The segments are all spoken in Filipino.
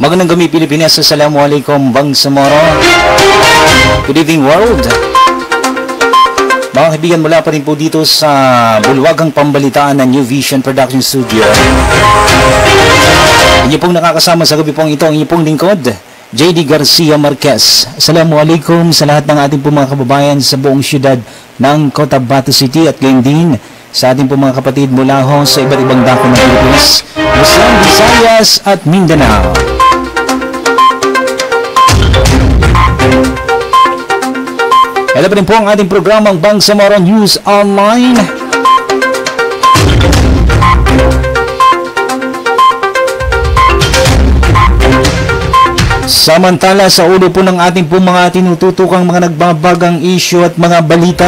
Magandang gabi Pilipinas, Assalamualaikum Bangsamoro. Good evening world. Mga kaibigan, mula pa rin po dito sa bulwagang pambalitaan ng New Vision Production Studio. Inyo pong nakakasama sa gabi pong ito, ang inyo pong lingkod, JD Garcia Marquez. Assalamualaikum sa lahat ng ating po mga kababayan sa buong syudad ng Cotabato City at gayon din sa ating po mga kapatid mula ho sa iba't ibang dako ng Pilipinas, Luzon, Visayas at Mindanao. Ito pa rin po ang ating programang Bangsamoro News Online. Samantala sa ulo po ng ating po mga tinututukang mga nagbabagang issue at mga balita.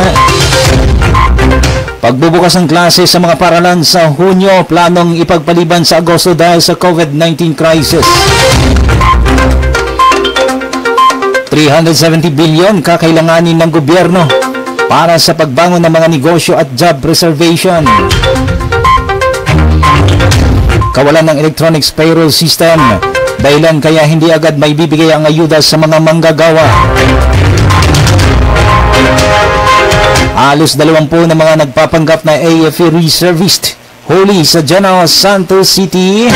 Pagbubukas ng klase sa mga paralan sa Hunyo, planong ipagpaliban sa Agosto dahil sa COVID-19 crisis. 370 billion kakailanganin ng gobyerno para sa pagbangon ng mga negosyo at job preservation. Kawalan ng electronics payroll system, dahilan kaya hindi agad may bibigay ang ayuda sa mga manggagawa. Halos 20 na mga nagpapanggap na AFE reservist huli sa General Santos City.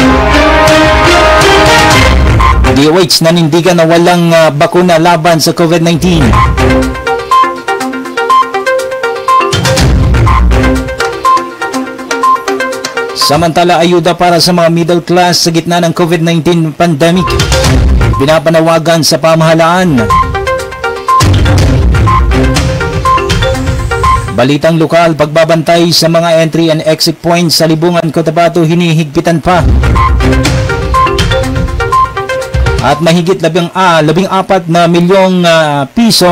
DOH nanindigan na walang bakuna laban sa COVID-19. Samantala, ayuda para sa mga middle class sa gitna ng COVID-19 pandemic, pinapanawagan sa pamahalaan. Balitang lokal, pagbabantay sa mga entry and exit points sa Libungan, Cotabato hinihigpitan pa. At mahigit 14 na milyong piso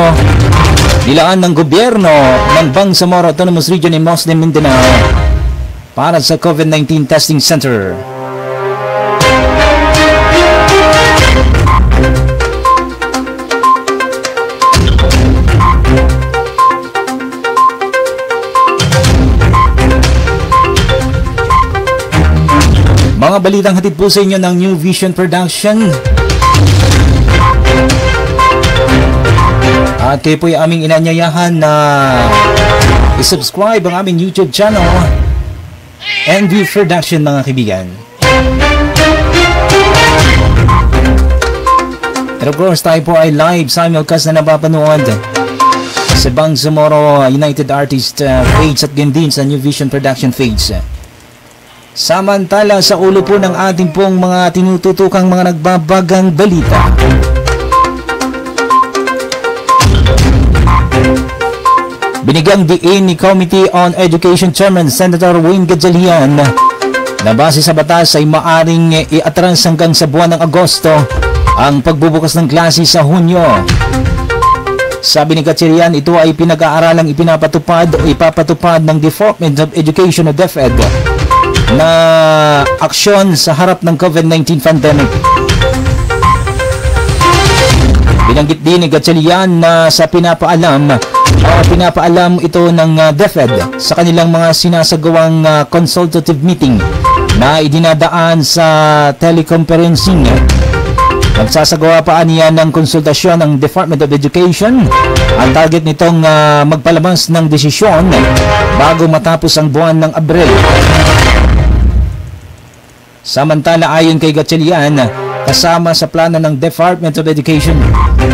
nilaan ng gobyerno ng Bangsamoro Autonomous Region in Muslim Mindanao para sa COVID-19 Testing Center. Mga balitang hatid po sa inyo ng New Vision Production. At kayo po yung aming inanyayahan na i-subscribe ang aming YouTube channel, NV Production, mga kaibigan. And of course, tayo po ay live simulcast na napapanood sa Bangsamoro United Artist page at din sa New Vision Production page. Samantala sa ulo po ng ating pong mga tinututukang mga nagbabagang balita. Binigyang diin ni Committee on Education Chairman Senator Wayne Gatchalian na base sa batas ay maaring iatrans hanggang sa buwan ng Agosto ang pagbubukas ng klase sa Hunyo. Sabi ni Gatchalian, ito ay pinag-aaralang ipapatupad ng Department of Education o DepEd na aksyon sa harap ng COVID-19 pandemic. Binanggit din ni Gatchalian na sa pinapaalam ito ng DepEd sa kanilang mga sinasagawang consultative meeting na idinadaan sa teleconferencing. Magsasagawa pa niya ng konsultasyon ng Department of Education. Ang target nitong magpalabas ng desisyon bago matapos ang buwan ng Abril. Samantala, ayon kay Gatchalian, kasama sa plano ng Department of Education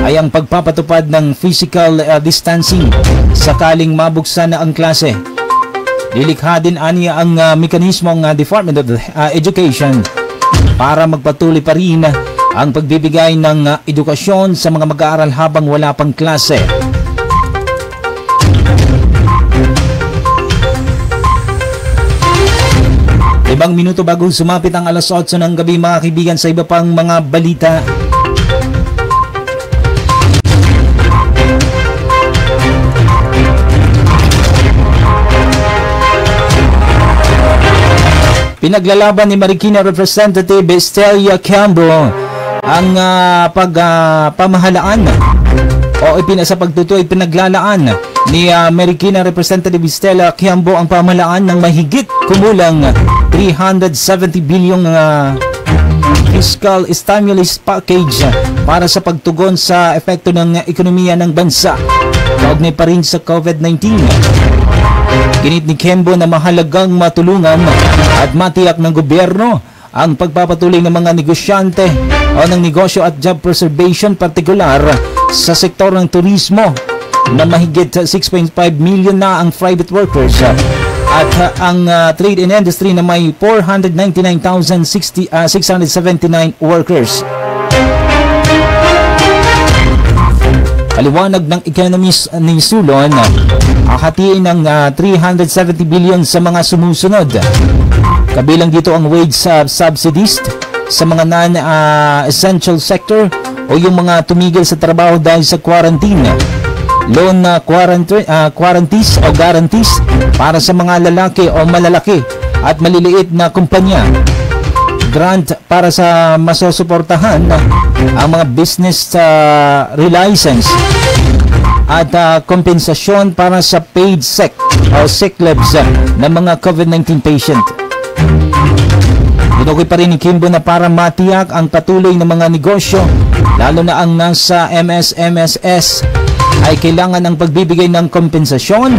ay ang pagpapatupad ng physical distancing sakaling mabuksan na ang klase. Lilikha din aniya ang mekanismo ng Department of Education para magpatuloy pa rin ang pagbibigay ng edukasyon sa mga mag-aaral habang wala pang klase. Ibang minuto bago sumapit ang alas 8 ng gabi, mga kaibigan, sa iba pang mga balita. Pinaglalaban ni Marikina Representative Estela Quiambo ang pamahalaan o sa pagtutuloy pinaglalaan ni Marikina Representative Estela Quiambo ang pamahalaan ng mahigit kumulang 370 bilyong fiscal stimulus package para sa pagtugon sa epekto ng ekonomiya ng bansa. Kaugnay pa rin sa COVID-19. Ginit ni Kembo na mahalagang matulungan at matiyak ng gobyerno ang pagpapatuloy ng mga negosyante o ng negosyo at job preservation, partikular sa sektor ng turismo na mahigit 6.5 million na ang private workers at ang trade and industry na may 499,679 workers. Paliwanag ng economist ni Sulon, hatiin ng 370 billion sa mga sumusunod. Kabilang dito ang wage subsidies sa mga non-essential sector o yung mga tumigil sa trabaho dahil sa quarantine. Loan quaranties o guarantees para sa mga lalaki o malalaki at maliliit na kumpanya. Grant para sa masusuportahan ang mga business relicense at kompensasyon para sa paid sick o sick leaves ng mga COVID-19 patient. Tinukoy pa rin ni Kimbo na para matiyak ang patuloy ng mga negosyo, lalo na ang nasa MSMSS, ay kailangan ng pagbibigay ng kompensasyon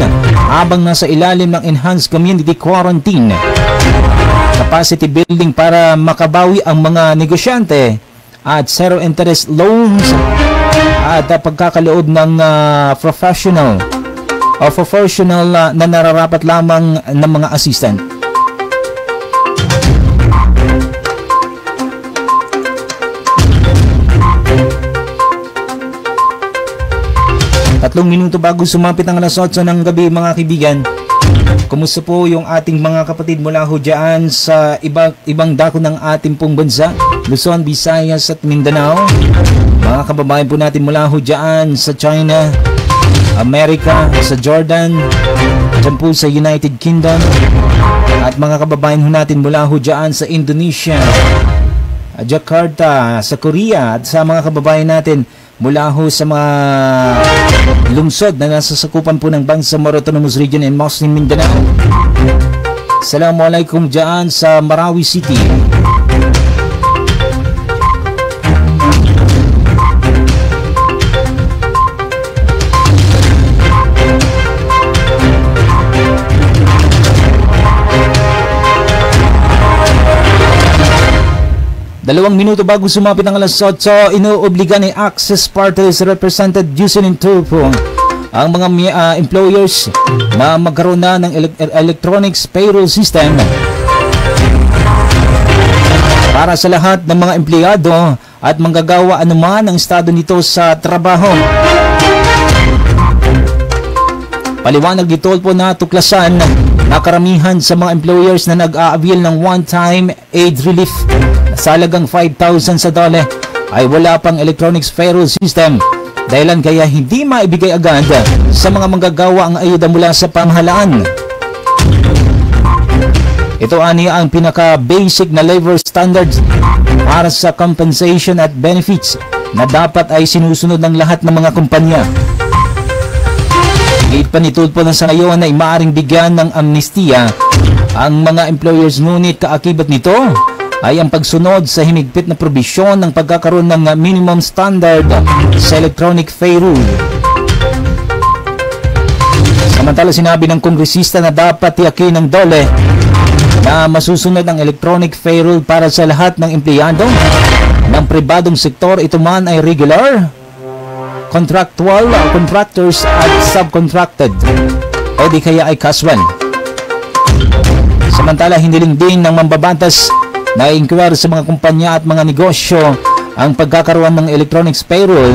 habang nasa ilalim ng Enhanced Community Quarantine. Capacity building para makabawi ang mga negosyante at zero interest loans at pagkakaloob ng professional na nararapat lamang ng mga assistant. Tatlong minuto bago sumapit ang alas 8 ng gabi, mga kaibigan. Kumusta po yung ating mga kapatid mula ho dyan sa ibang dako ng ating pong bansa, Luzon, Visayas at Mindanao? Mga kababayan po natin mula ho dyan sa China, Amerika, sa Jordan, dyan po sa United Kingdom, at mga kababayan ho natin mula ho dyan sa Indonesia, Jakarta, sa Korea, at sa mga kababayan natin mula ho sa mga lungsod na nasa sakupan po ng Bangsamoro Autonomous Region and Muslim Mindanao. Assalamualaikum dyan sa Marawi City. Dalawang minuto bago sumapit ang alas 8, inuobliga ni Access Parties represented Yusin Turpo ang mga employers na magkaroon na ng electronics payroll system para sa lahat ng mga empleyado at manggagawa anuman ang estado nito sa trabaho. Paliwanag ni Tulfo na tuklasan na karamihan sa mga employers na nag-a-avail ng one-time aid relief sa halagang 5,000 sa dole ay wala pang electronics payroll system, dahilan kaya hindi maibigay agad sa mga manggagawa ang ayuda mula sa pamahalaan. Ito aniya ang pinaka-basic na labor standards para sa compensation at benefits na dapat ay sinusunod ng lahat ng mga kumpanya. Gate pa ni Tulfo na sa ngayon ay maaaring bigyan ng amnestiya ang mga employers, ngunit kaakibat nito ay ang pagsunod sa hinigpit na probisyon ng pagkakaroon ng minimum standard sa electronic payroll. Samantala, sinabi ng kongresista na dapat tiyakin ng DOLE na masusunod ang electronic payroll para sa lahat ng empleyado ng pribadong sektor, ito man ay regular, contractual, contractors at subcontracted o di kaya ay casual. Samantala, hiniling din ng mambabatas na inquire sa mga kumpanya at mga negosyo ang pagkakaroon ng electronics payroll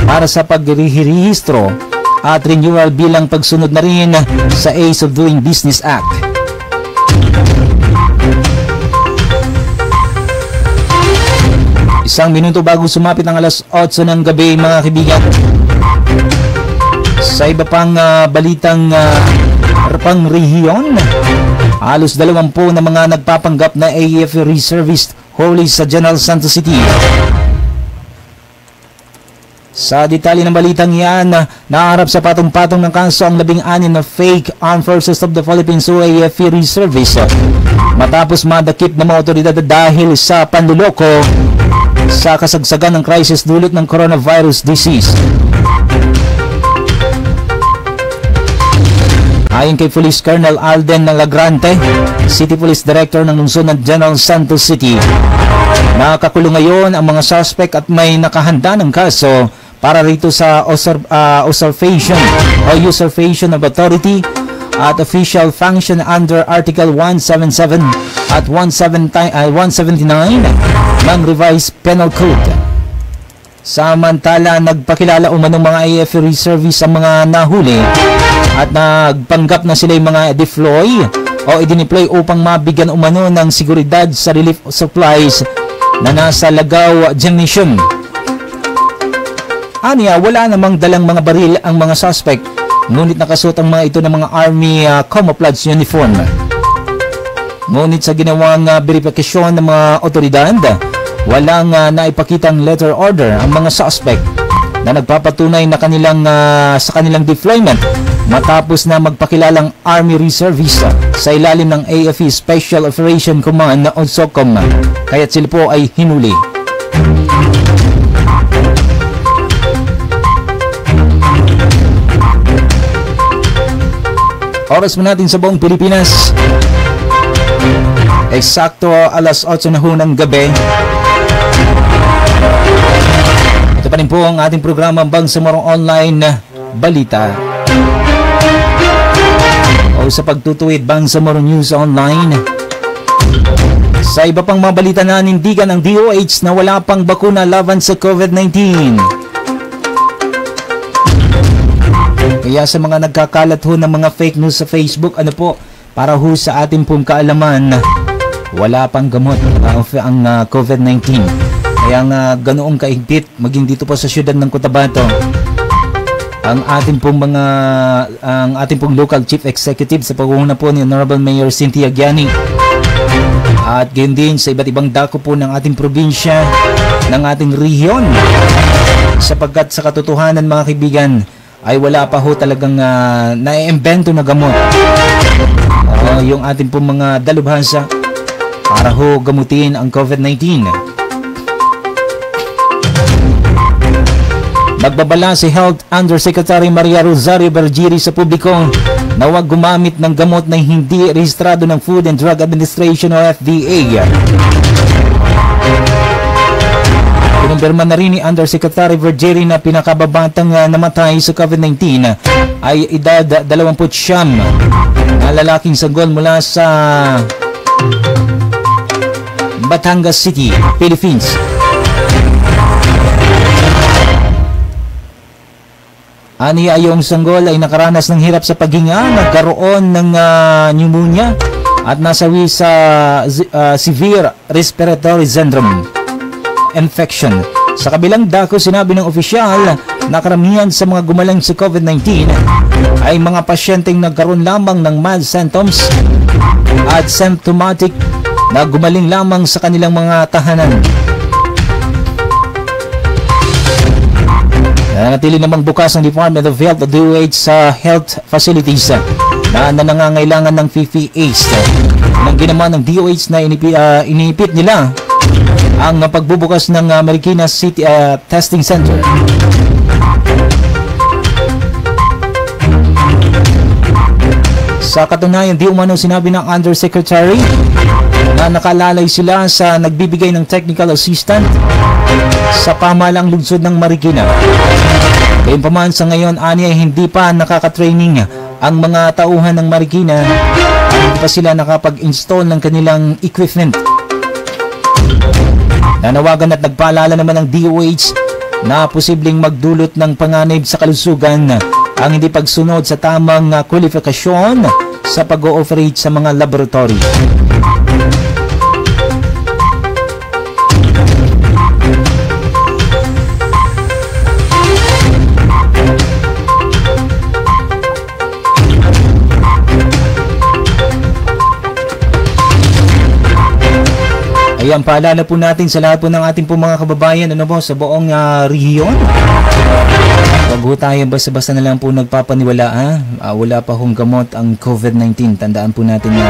para sa pagrehistro at renewal bilang pagsunod na rin sa Ease of Doing Business Act. Isang minuto bago sumapit ang alas 8 ng gabi, mga kaibigan. Sa iba pang balitang pang rehiyon, halos 20 na mga nagpapanggap na AFP reservist huli sa General Santos City. Sa detalye ng balitang yan, naharap sa patong-patong ng kaso ang 16 na fake Armed Forces of the Philippines o AFP reservists matapos madakip ng mga otoridad dahil sa panluloko sa kasagsagan ng crisis dulot ng coronavirus disease. Ayon kay Police Colonel Alden Lagrante, City Police Director ng lungsod ng General Santos City, nakakulong ngayon ang mga suspect at may nakahanda ng kaso para rito sa usurpation o usurpation of authority at official function under Article 177 at 179 ng Revised Penal Code. Samantala, nagpakilala umanong mga AFP reservists ang mga nahuli at nagpanggap na sila yung mga deploy o idineploy upang mabigyan umano ng seguridad sa relief supplies na nasa Lagaw Generation. Aniya, wala namang dalang mga baril ang mga suspect, ngunit nakasuot ang mga ito ng mga Army camouflage uniform. Ngunit sa ginawang verifikasyon ng mga otoridad, walang naipakitang letter order ang mga suspect na nagpapatunay na sa kanilang deployment matapos na magpakilalang Army Reservist sa ilalim ng AFP Special Operation Command o SOCOM, kaya't sila po ay hinuli. Oras mo natin sa buong Pilipinas, eksakto alas 8 na ho ng gabi. Ito pa rin po ang ating programa Bangsamoro Online Balita o sa pagtutuwid Bangsamoro News Online. Sa iba pang mga balita na nanindigan ng DOH na wala pang bakuna laban sa COVID-19. Kaya sa mga nagkakalat ho ng mga fake news sa Facebook, para ho sa ating pong kaalaman, wala pang gamot ang COVID-19. Kaya nga ganoong kaigpit, maging dito po sa siyudad ng Cotabato, ang ating pong local chief executive sa pangunguna po ni Honorable Mayor Cynthia Giani. At gayon din sa iba't ibang dako po ng ating probinsya, ng ating rehiyon. Sapagkat sa katotohanan mga kaibigan, ay wala pa ho talagang naiimbento na gamot. Yung ating pong mga dalubhasa para ho gamutin ang COVID-19. Magbabala si Health Undersecretary Maria Rosario Bergiri sa publiko na huwag gumamit ng gamot na hindi rehistrado ng Food and Drug Administration o FDA. Kinumpirma na rin ni Undersecretary Bergiri na pinakababatang namatay sa COVID-19 ay edad 29 na lalaking sanggol mula sa Batangas City, Philippines. Ani ayong sanggol ay nakaranas ng hirap sa paghinga, nagkaroon ng pneumonia at nasawi sa severe respiratory syndrome infection. Sa kabilang dako, sinabi ng opisyal na karamihan sa mga gumaling sa COVID-19 ay mga pasyenteng nagkaroon lamang ng mild symptoms at symptomatic na gumaling lamang sa kanilang mga tahanan. Nanatili namang bukas ang Department of Health o DOH sa health facilities na nangangailangan ng PPEs. Nang ginawa ng DOH na inipit nila ang pagbubukas ng Marikina City Testing Center. Sa katunayan, di umano sinabi ng Undersecretary na nakalalay sila sa nagbibigay ng technical assistant sa pamahalang lungsod ng Marikina. Gayunpaman sa ngayon, ay hindi pa nakaka-training ang mga tauhan ng Marikina at hindi pa sila nakapag-install ng kanilang equipment. Nanawagan at nagpaalala naman ng DOH na posibleng magdulot ng panganib sa kalusugan ang hindi pagsunod sa tamang kwalifikasyon sa pag-ooperate sa mga laboratory. Ayan, paalala po natin sa lahat po ng ating po mga kababayan, ano po, sa buong rehiyon. Wag po tayo basta-basta na lang po nagpapaniwala, ha? Wala pa hong gamot ang COVID-19. Tandaan po natin yan.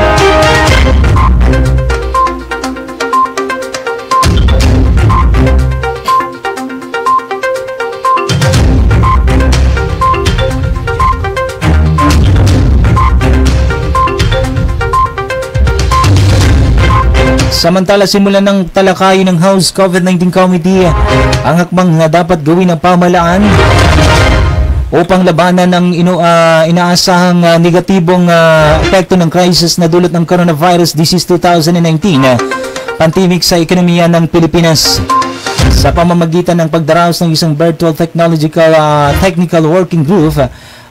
Samantala, simula ng talakayin ng House COVID-19 Committee ang hakbang na dapat gawin ng pamahalaan upang labanan ng inaasahang negatibong epekto ng crisis na dulot ng coronavirus disease 2019 pandemic sa ekonomiya ng Pilipinas. Sa pamamagitan ng pagdaraos ng isang virtual technical working group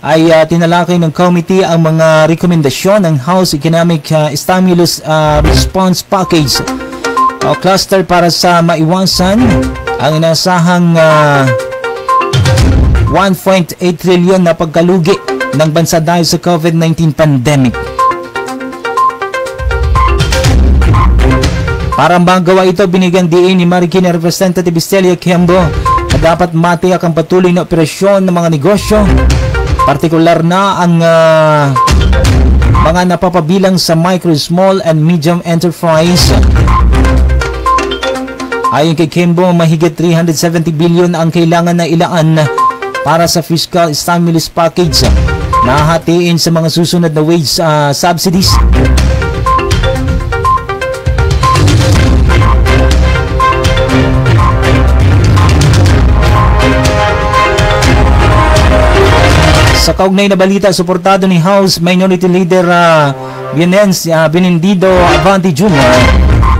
ay tinalakay ng committee ang mga rekomendasyon ng House Economic Stimulus Response Package o cluster para sa maiwasan ang inasahang 1.8 trilyon na pagkalugi ng bansa dahil sa COVID-19 pandemic. Para magawa ito, binigyan diin ni Marikina Representative Estelia Quembo na dapat matiyak ang patuloy na operasyon ng mga negosyo, partikular na ang mga napapabilang sa micro, small, and medium enterprise. Ayon kay Quembo, mahigit 370 billion ang kailangan na ilaan para sa fiscal stimulus package na hatiin sa mga susunod na wage subsidies. Sa kaugnay na balita, suportado ni House Minority Leader Benendido Abante Jr.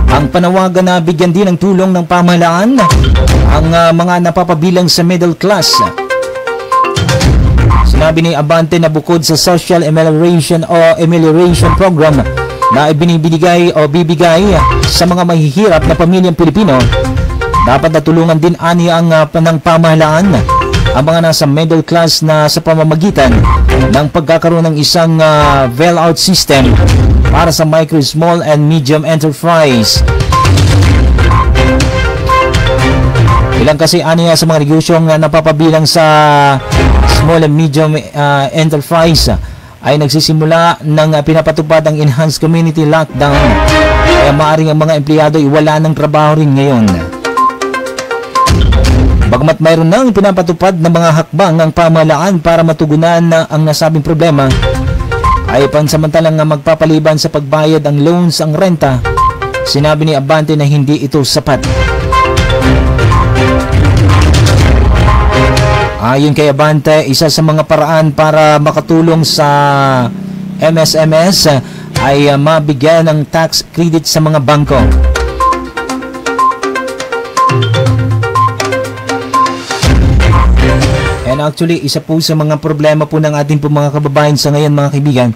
ang panawagan na bigyan din ng tulong ng pamahalaan ang mga napapabilang sa middle class. Sinabi ni Abante na bukod sa social amelioration program na ibinibigay bibigay sa mga mahihirap na pamilyang Pilipino, dapat natulungan din ang ng pamahalaan ang mga nasa middle class na sa pamamagitan ng pagkakaroon ng isang bailout system para sa micro, small, and medium enterprise. Ilang kasi sa mga negosyong napapabilang sa small and medium enterprise ay nagsisimula ng pinapatupad ang enhanced community lockdown, kaya maaaring ang mga empleyado iwala ng trabaho rin ngayon. Bagamat mayroon nang pinapatupad ng mga hakbang ang pamahalaan para matugunan ang nasabing problema, ay pansamantalang magpapaliban sa pagbayad ang loans ang renta. Sinabi ni Abante na hindi ito sapat. Ayon kay Abante, isa sa mga paraan para makatulong sa MSMS ay mabigyan ng tax credit sa mga bangko. And actually, isa po sa mga problema po ng ating po mga kababayan sa ngayon, mga kaibigan,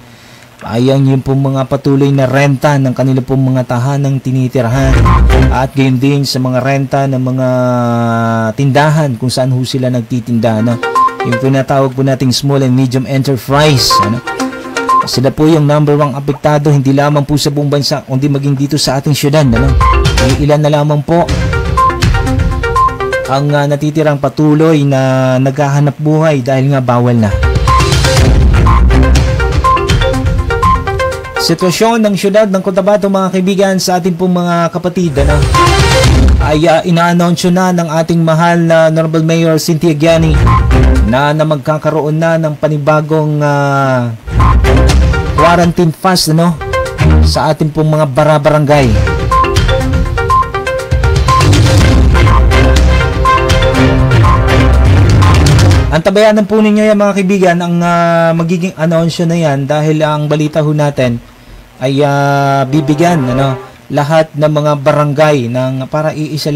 ay yung po mga patuloy na renta ng kanila po mga tahanang tinitirahan, at gayon din sa mga renta ng mga tindahan kung saan ho sila nagtitinda, no? Yung tinatawag po nating small and medium enterprise, ano? Sila po yung number 1 apektado, hindi lamang po sa buong bansa, kundi maging dito sa ating syudad, ano? Ilan na lamang po ang natitirang patuloy na naghahanap buhay dahil nga bawal na. Sitwasyon ng syudad ng Cotabato, mga kaibigan, sa ating pong mga kapatid, ay ina-anonsyo na ng ating mahal na Honorable Mayor Cynthia Giani na magkakaroon na ng panibagong quarantine fast, sa ating pong mga barangay. Antabayanan po ninyo yan, mga kaibigan, ang magiging announsyo na yan, dahil ang balita ho natin ay bibigyan lahat ng mga barangay ng para iisa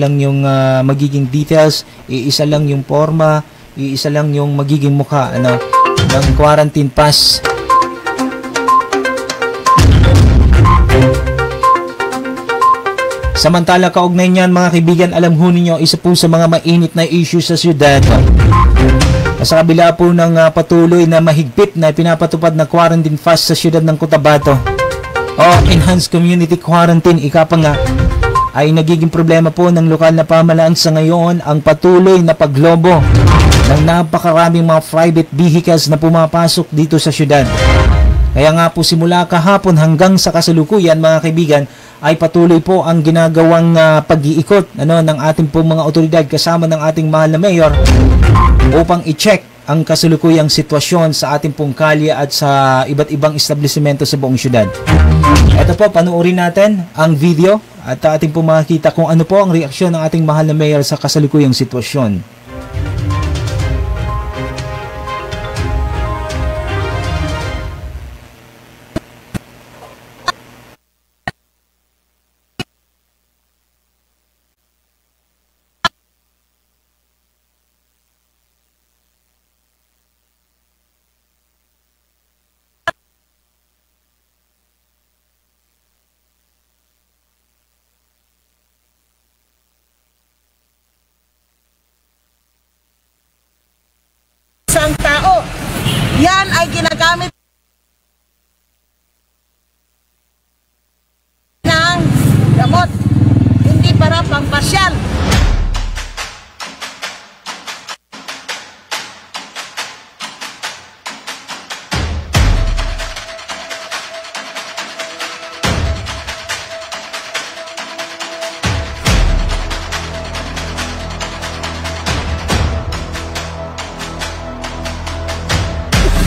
lang yung magiging details, iisa lang yung forma, iisa lang yung magiging mukha ng quarantine pass. Samantala, kaugnay niyan, mga kaibigan, alam ho ninyo, isa po sa mga mainit na issue sa syudad, sa kabila po ng patuloy na mahigpit na pinapatupad na quarantine fast sa syudad ng Cotabato o enhanced community quarantine, ika pa nga, ay nagiging problema po ng lokal na pamahalaan sa ngayon ang patuloy na paglobo ng napakaraming mga private vehicles na pumapasok dito sa syudad. Kaya nga po simula kahapon hanggang sa kasalukuyan mga kaibigan ay patuloy po ang ginagawang pag-iikot ng ating pong mga otoridad kasama ng ating mahal na mayor upang i-check ang kasalukuyang sitwasyon sa ating pong kalye at sa iba't ibang establishmento sa buong syudad. Ito po, panuorin natin ang video at ating pong makikita kung ano po ang reaksyon ng ating mahal na mayor sa kasalukuyang sitwasyon. Ang tao, yan ay ginagamit ng gamot, hindi para pampasyal.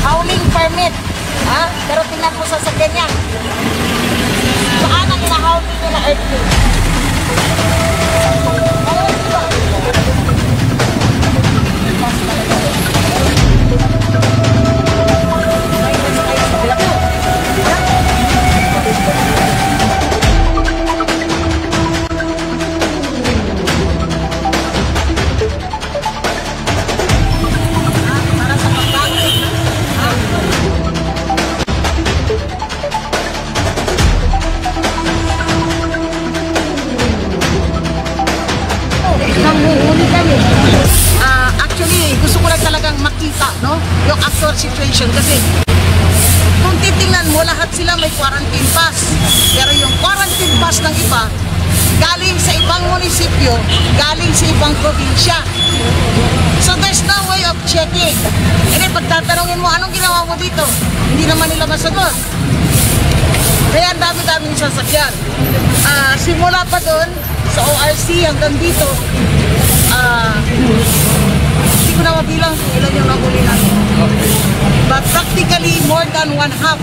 Hauling permit, ha? Pero tingnan mo sa sakyan niya. Saan ang hinahauling nila earthquake? Actually, gusto ko lang talagang makita, no? Yung actual situation kasi kung titingnan mo, lahat sila may quarantine pass. Pero yung quarantine pass ng iba, galing sa ibang munisipyo, galing sa ibang probinsya. So there's no way of checking. And then pagtatanungin mo, anong ginawa mo dito? Hindi naman nila masagot. Kaya ang dami-daming sasakyan. Simula pa doon sa ORC hanggang dito, hindi ko na mabilang kung ilan yung nahuli natin. But practically more than one half.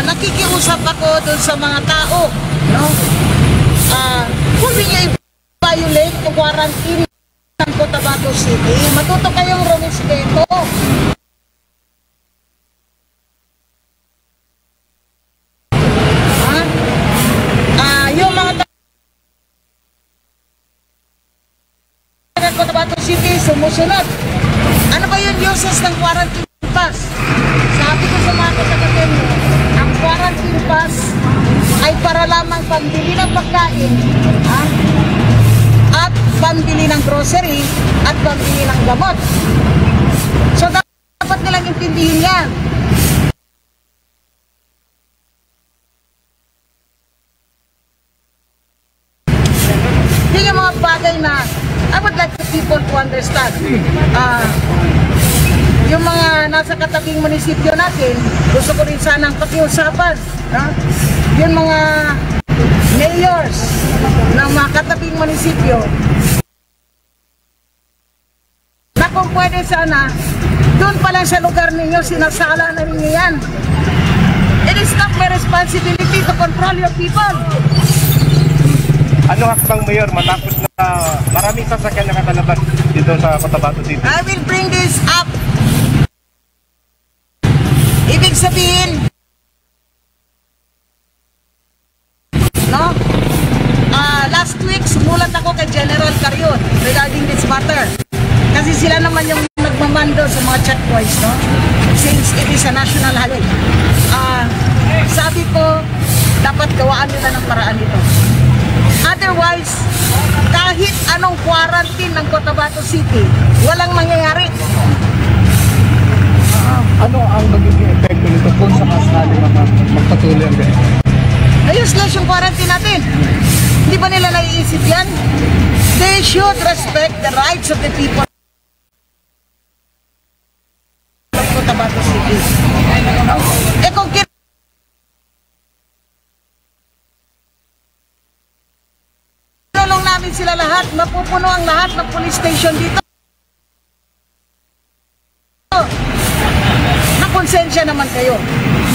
Nakikiusap ako doon sa mga tao, no? Kung niyo i-violate yung quarantine ng Cotabato City, matuto kayong rumispeto. Yung mga Cotabato City, sumusunod. Ano ba yung uses ng quarantine pass? Sabi ko sa mga kasagatin mo, ang quarantine pass ay para lamang pambili ng pagkain, at pambili ng grocery, at pambili ng gamot. So dapat nilang intindihin yan. Yung mga bagay na I would like the people to understand. Yung mga nasa katabing munisipyo natin, gusto ko rin sanang pakiusapan. Yung mga mayors ng mga katabing munisipyo, na kung pwede sana, doon pa lang sa lugar ninyo, sinasala na ninyo yan. It is not my responsibility to control your people. Ano hakbang mayor matapos na maraming sasakyan nakatalabas dito sa Cotabato City? I will bring this up. Ibig sabihin, no? Last week, sumulat ako kay General Carion regarding this matter. Kasi sila naman yung nagmamando sa mga checkpoints, no? Since it is a national holiday. Sabi ko, dapat gawaan nila ng paraan ito. Otherwise, kahit anong quarantine ng Cotabato City, walang mangyayari. Ano ang magiging epekto nito kung sakasali magpatuloy ang ganito? Useless yung quarantine natin. Hindi ba nila naiisip yan? They should respect the rights of the people of Cotabato City. Eh kung kinulong namin sila lahat, mapupuno ang lahat ng police station dito. Nakonsensya naman kayo.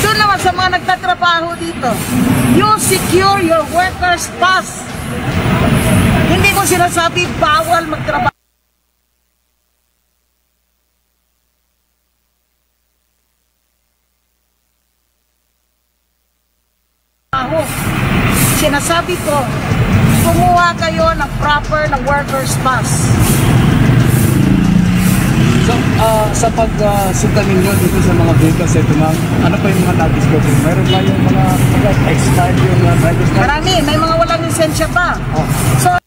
Doon naman sa mga nagtatrabaho dito, you secure your workers' pass. Hindi ko sinasabi bawal magtrabaho. Sinasabi ko, kumuha kayo ng proper na workers' pass. So, sa pagsunta ninyo dito sa mga vehicles ito, ma'am, ano pa yung mga na-discover? Meron ba yung mga expired yung driver's license? Marami, may mga walang lisensya pa. Oh. So,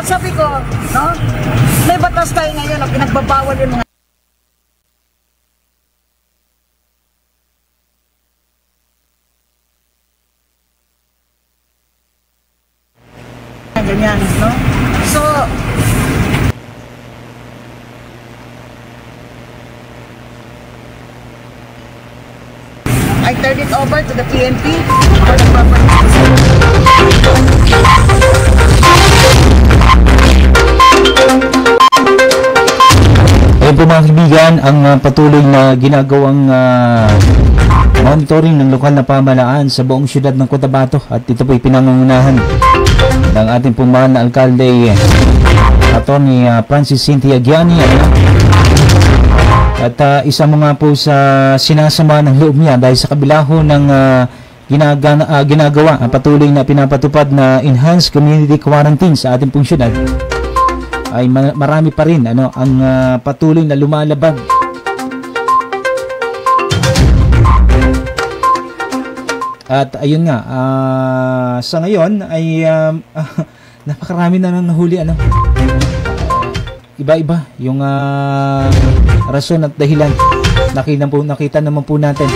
sabi ko, no? May batas tayo ngayon na pinagbabawal yung mga ganyan, no? So, I turn it over to the PNP for the proper Ayun po mga kaibigan, ang patuloy na ginagawang monitoring ng lokal na pamahalaan sa buong syudad ng Cotabato, at ito po ay pinangungunahan ng ating pong mahal na alkalde, Atty. Francis Cynthia Giani, at isa mo nga po sa sinasama ng loob niya dahil sa kabila ho ng ginagawa patuloy na pinapatupad na enhanced community quarantine sa ating pong syudad, ay marami pa rin ang patuloy na lumalabag. At ayun nga, sa ngayon ay napakarami na nang nahuli. Iba-iba yung rason at dahilan. Nakita naman po natin.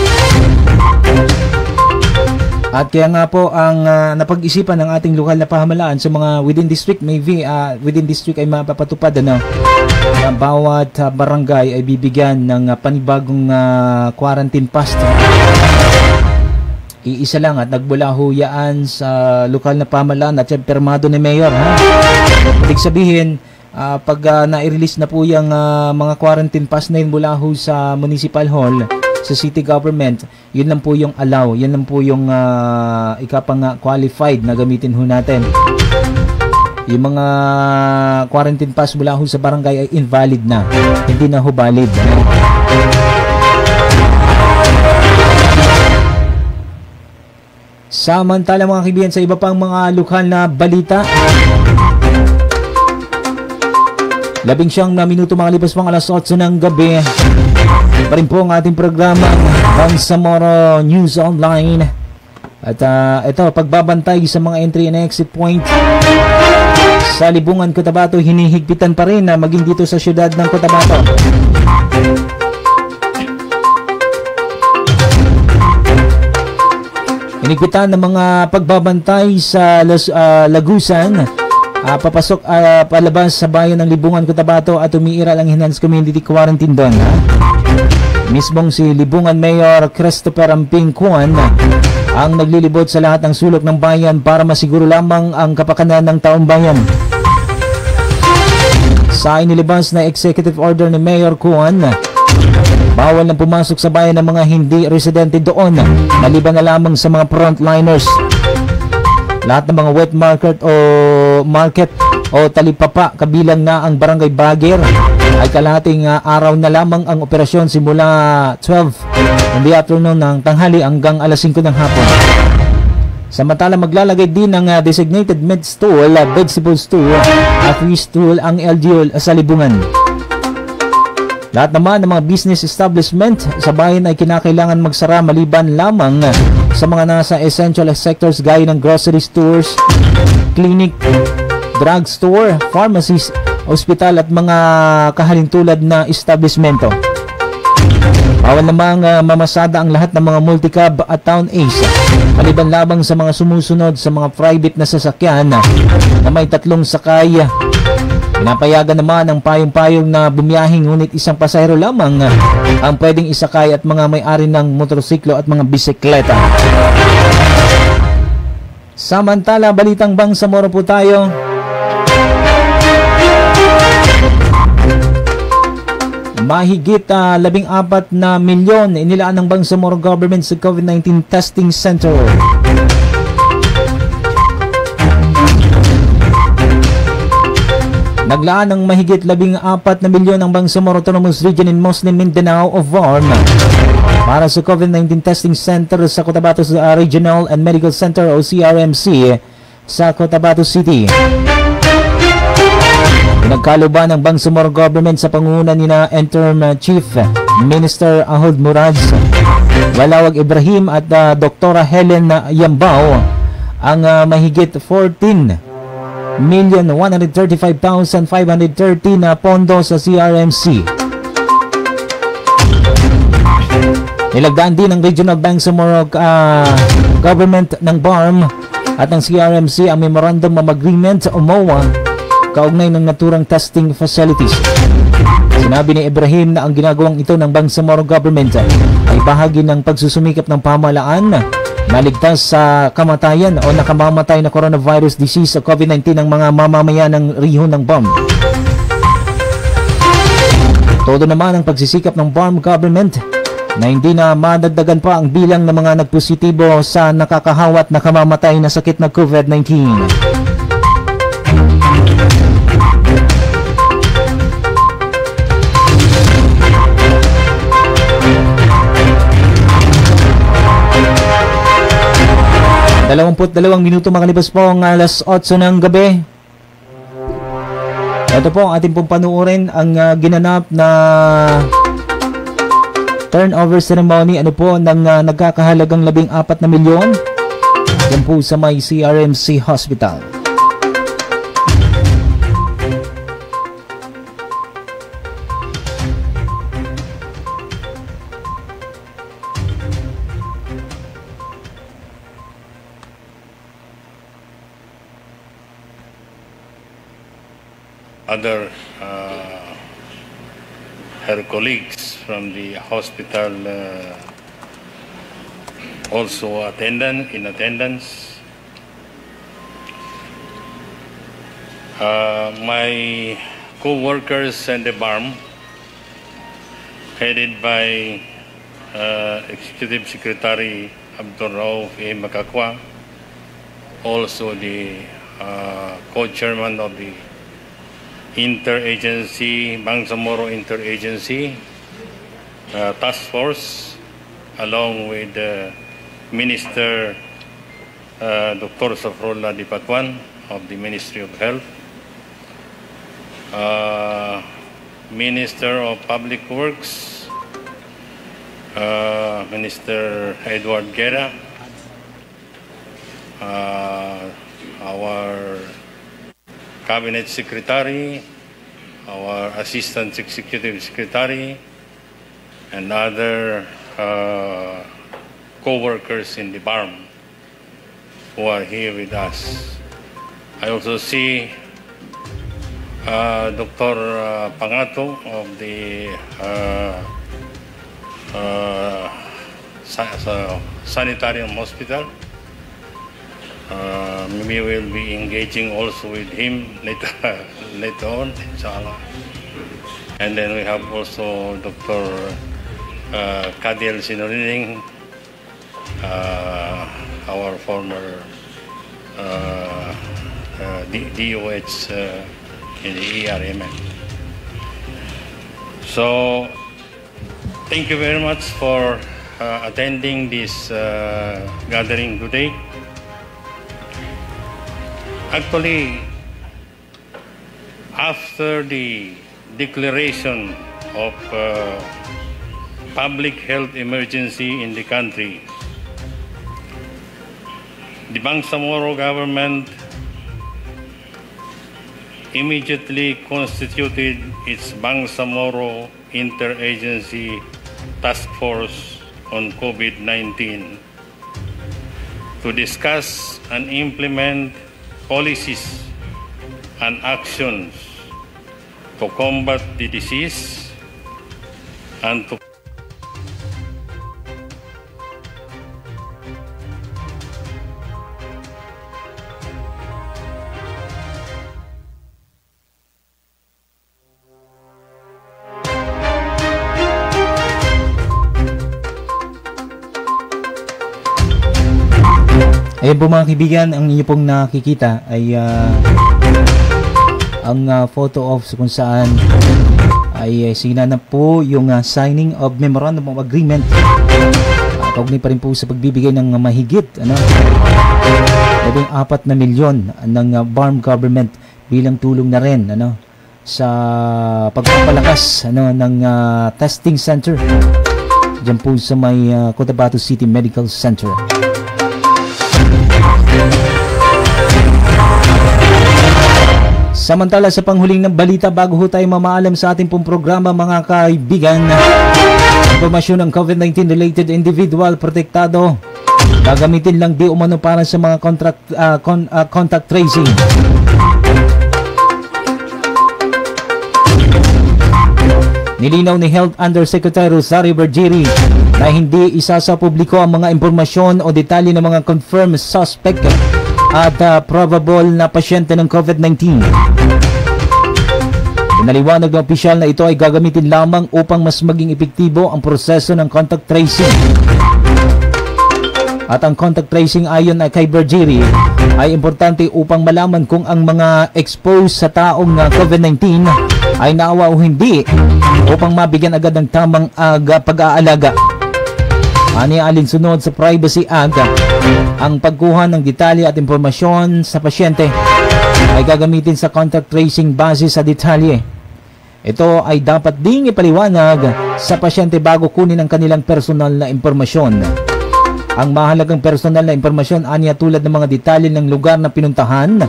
At kaya nga po ang napag-isipan ng ating lokal na pamahalaan sa mga within district, maybe within district ay mapapatupad na bawat barangay ay bibigyan ng panibagong quarantine pass. Iisa lang at nagbula ho yaan sa lokal na pamahalaan at yung permado ni Mayor. Ibig sabihin, pag na-release na po yung mga quarantine pass na yun mula ho sa municipal hall, sa city government, yun lang po yung allow, yun lang po yung ikapang qualified na gamitin ho natin. Yung mga quarantine pass mula ho sa barangay ay invalid na, hindi na ho valid. Samantala mga kaibigan, sa iba pang mga lokal na balita, 19 na minuto makalipas pang alas 8 ng gabi, pa rin po ang ating programa Bangsamoro News Online. At ito, pagbabantay sa mga entry and exit point sa Libungan, Cotabato, hinihigpitan pa rin na maging dito sa syudad ng Cotabato. Hinigpitan ng mga pagbabantay sa Lagusan, papasok palabas sa bayan ng Libungan, Cotabato, at umiiral ang enhanced community quarantine doon. Mismong si Libungan Mayor Christopher Amping Kuan ang naglilibot sa lahat ng sulok ng bayan para masiguro lamang ang kapakanan ng taong bayan. Sa inilabas na executive order ni Mayor Kuan, bawal na pumasok sa bayan ng mga hindi residente doon, maliban na lamang sa mga frontliners. Lahat ng mga wet market o talipapa, kabilang na ang barangay Baguer, ay kalahating araw na lamang ang operasyon simula 12 in the afternoon ng tanghali hanggang alas 5 ng hapon. Samantala, maglalagay din ng designated med stool, vegetable stool at free stool ang LGU sa Libungan. Lahat naman ng mga business establishment sa bayan ay kinakailangan magsara maliban lamang sa mga nasa essential sectors gaya ng grocery stores, clinic, drugstore, pharmacies, ospital at mga kahalintulad na establishmento. Bawal namang mamasada ang lahat ng mga multicab at town ace, maliban lamang sa mga sumusunod sa mga private na sasakyan na may 3 sakay. Pinapayagan naman ang payong-payong na bumiyahing ngunit isang pasahero lamang ang pwedeng isakay at mga may-ari ng motorsiklo at mga bisikleta. Samantala, balitang Bangsamoro po tayo. Mahigit 14 na milyon inilaan ng Bangsamoro government sa COVID-19 testing center. Naglaan ng mahigit 14 na milyon ang Bangsamoro Autonomous Region in Muslim Mindanao o VARM para sa COVID-19 testing center sa Cotabato Regional and Medical Center o CRMC sa Cotabato City. Nagkaluban ng Bangsamoro government sa pangunguna ni na Interim Chief Minister Ahod Murads, Walawag Ibrahim at Dr. Helen Yambao ang mahigit 14,135,530 na pondo sa CRMC. Nilagdaan din ng Regional Bangsamoro Government ng BARM at ng CRMC ang Memorandum of Agreement o MOA kaugnay ng naturang testing facilities. Sinabi ni Ibrahim na ang ginagawang ito ng Bangsamoro Government ay bahagi ng pagsusumikap ng pamahalaan na ligtas sa kamatayan o nakamamatay na coronavirus disease sa COVID-19 ng mga mamamayan ng rehon ng BARM. Todo naman ang pagsisikap ng BARM Government na hindi na madagdagan pa ang bilang ng mga nagpositibo sa nakakahawa at nakamamatay na sakit na COVID-19. Dalawang minuto makalipas po ang alas 8 ng gabi. Ito po ang ating pong panuorin ang ginanap na turnover ceremony ng nagkakahalagang 14 na milyon yan po sa may CRMC Hospital. Other her colleagues from the hospital also in attendance. My co-workers and the BARM, headed by Executive Secretary Abdul Rauf A. Makakwa, also the co-chairman of the Bangsamoro Interagency Task Force, along with Minister Dr. Safrullah Dipatwan of the Ministry of Health, Minister of Public Works, Minister Edward Guerra, our Cabinet Secretary, our Assistant Executive Secretary, and other co-workers in the BARM who are here with us. I also see Dr. Pangato of the Sanitarium Hospital. We will be engaging also with him later on, inshallah. And then we have also Dr. Kadiel Sinorining, our former DOH in the ERMN. So, thank you very much for attending this gathering today. Actually, after the declaration of public health emergency in the country, the Bangsamoro government immediately constituted its Bangsamoro Interagency Task Force on COVID-19 to discuss and implement policies and actions to combat the disease and to Ayan po mga kaibigan, ang inyo pong nakikita ay ang photo of kung saan ay sinanap po yung signing of Memorandum of Agreement. Kaugnay pa rin po sa pagbibigay ng mahigit 14 na milyon ng BARM government bilang tulong na rin sa pagpapalakas ng testing center dyan po sa may Cotabato City Medical Center. Samantala sa panghuling ng balita bago ho tayo mamaalam sa ating pong programa mga kaibigan, impormasyon ng COVID-19 related individual protektado gagamitin lang di umano para sa mga contact tracing. Nilinaw ni Health Undersecretary Rosario Vergeri na hindi isa sa publiko ang mga impormasyon o detalye ng mga confirmed suspect at probable na pasyente ng COVID-19. Pinaliwanag ng opisyal na ito ay gagamitin lamang upang mas maging epektibo ang proseso ng contact tracing. At ang contact tracing ayon kay Vergeri ay importante upang malaman kung ang mga exposed sa taong COVID-19 ay naawa o hindi upang mabigyan agad ng tamang pag-aalaga. Alinsunod sa Privacy Act, ang pagkuha ng detalye at impormasyon sa pasyente ay gagamitin sa contact tracing base sa detalye. Ito ay dapat ding ipaliwanag sa pasyente bago kunin ang kanilang personal na impormasyon. Ang mahalagang personal na impormasyon aniya tulad ng mga detalye ng lugar na pinuntahan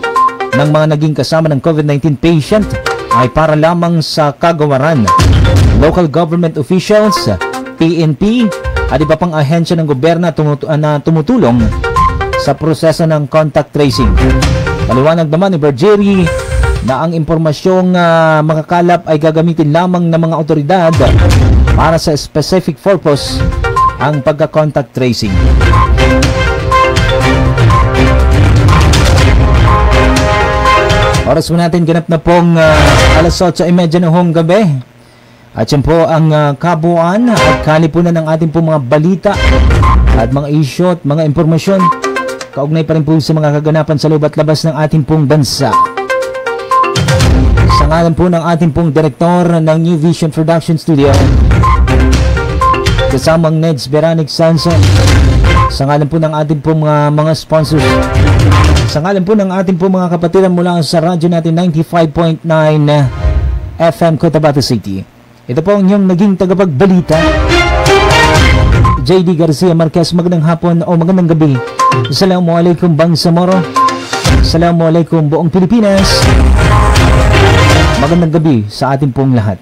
ng mga naging kasama ng COVID-19 patient ay para lamang sa kagawaran. Local government officials, PNP, at iba pang ahensya ng gobyerno na tumutulong sa proseso ng contact tracing. Paliwanag naman ni Vergeri na ang impormasyong makakalap ay gagamitin lamang ng mga otoridad para sa specific purpose ang pagka-contact tracing. Oras mo natin ganap na pong alas 8:30 ng hong gabi. At yan po ang kabuuan at kalipunan ng ating po mga balita at mga issue at mga impormasyon kaugnay pa rin po sa mga kaganapan sa loob at labas ng ating pong bansa. Sa ngalan po ng ating pong direktor ng New Vision Production Studio, kasamang Neds Beranic Sanson, sa ngalan po ng ating pong mga sponsors, sa ngalan po ng ating pong mga kapatiran mula sa radyo natin 95.9 FM Cotabato City. Ito po ang inyong naging tagapagbalita, JD Garcia Marquez. Magandang hapon o magandang gabi. Assalamualaikum Bangsamoro. Assalamualaikum buong Pilipinas. Magandang gabi sa ating pong lahat.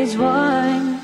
always one.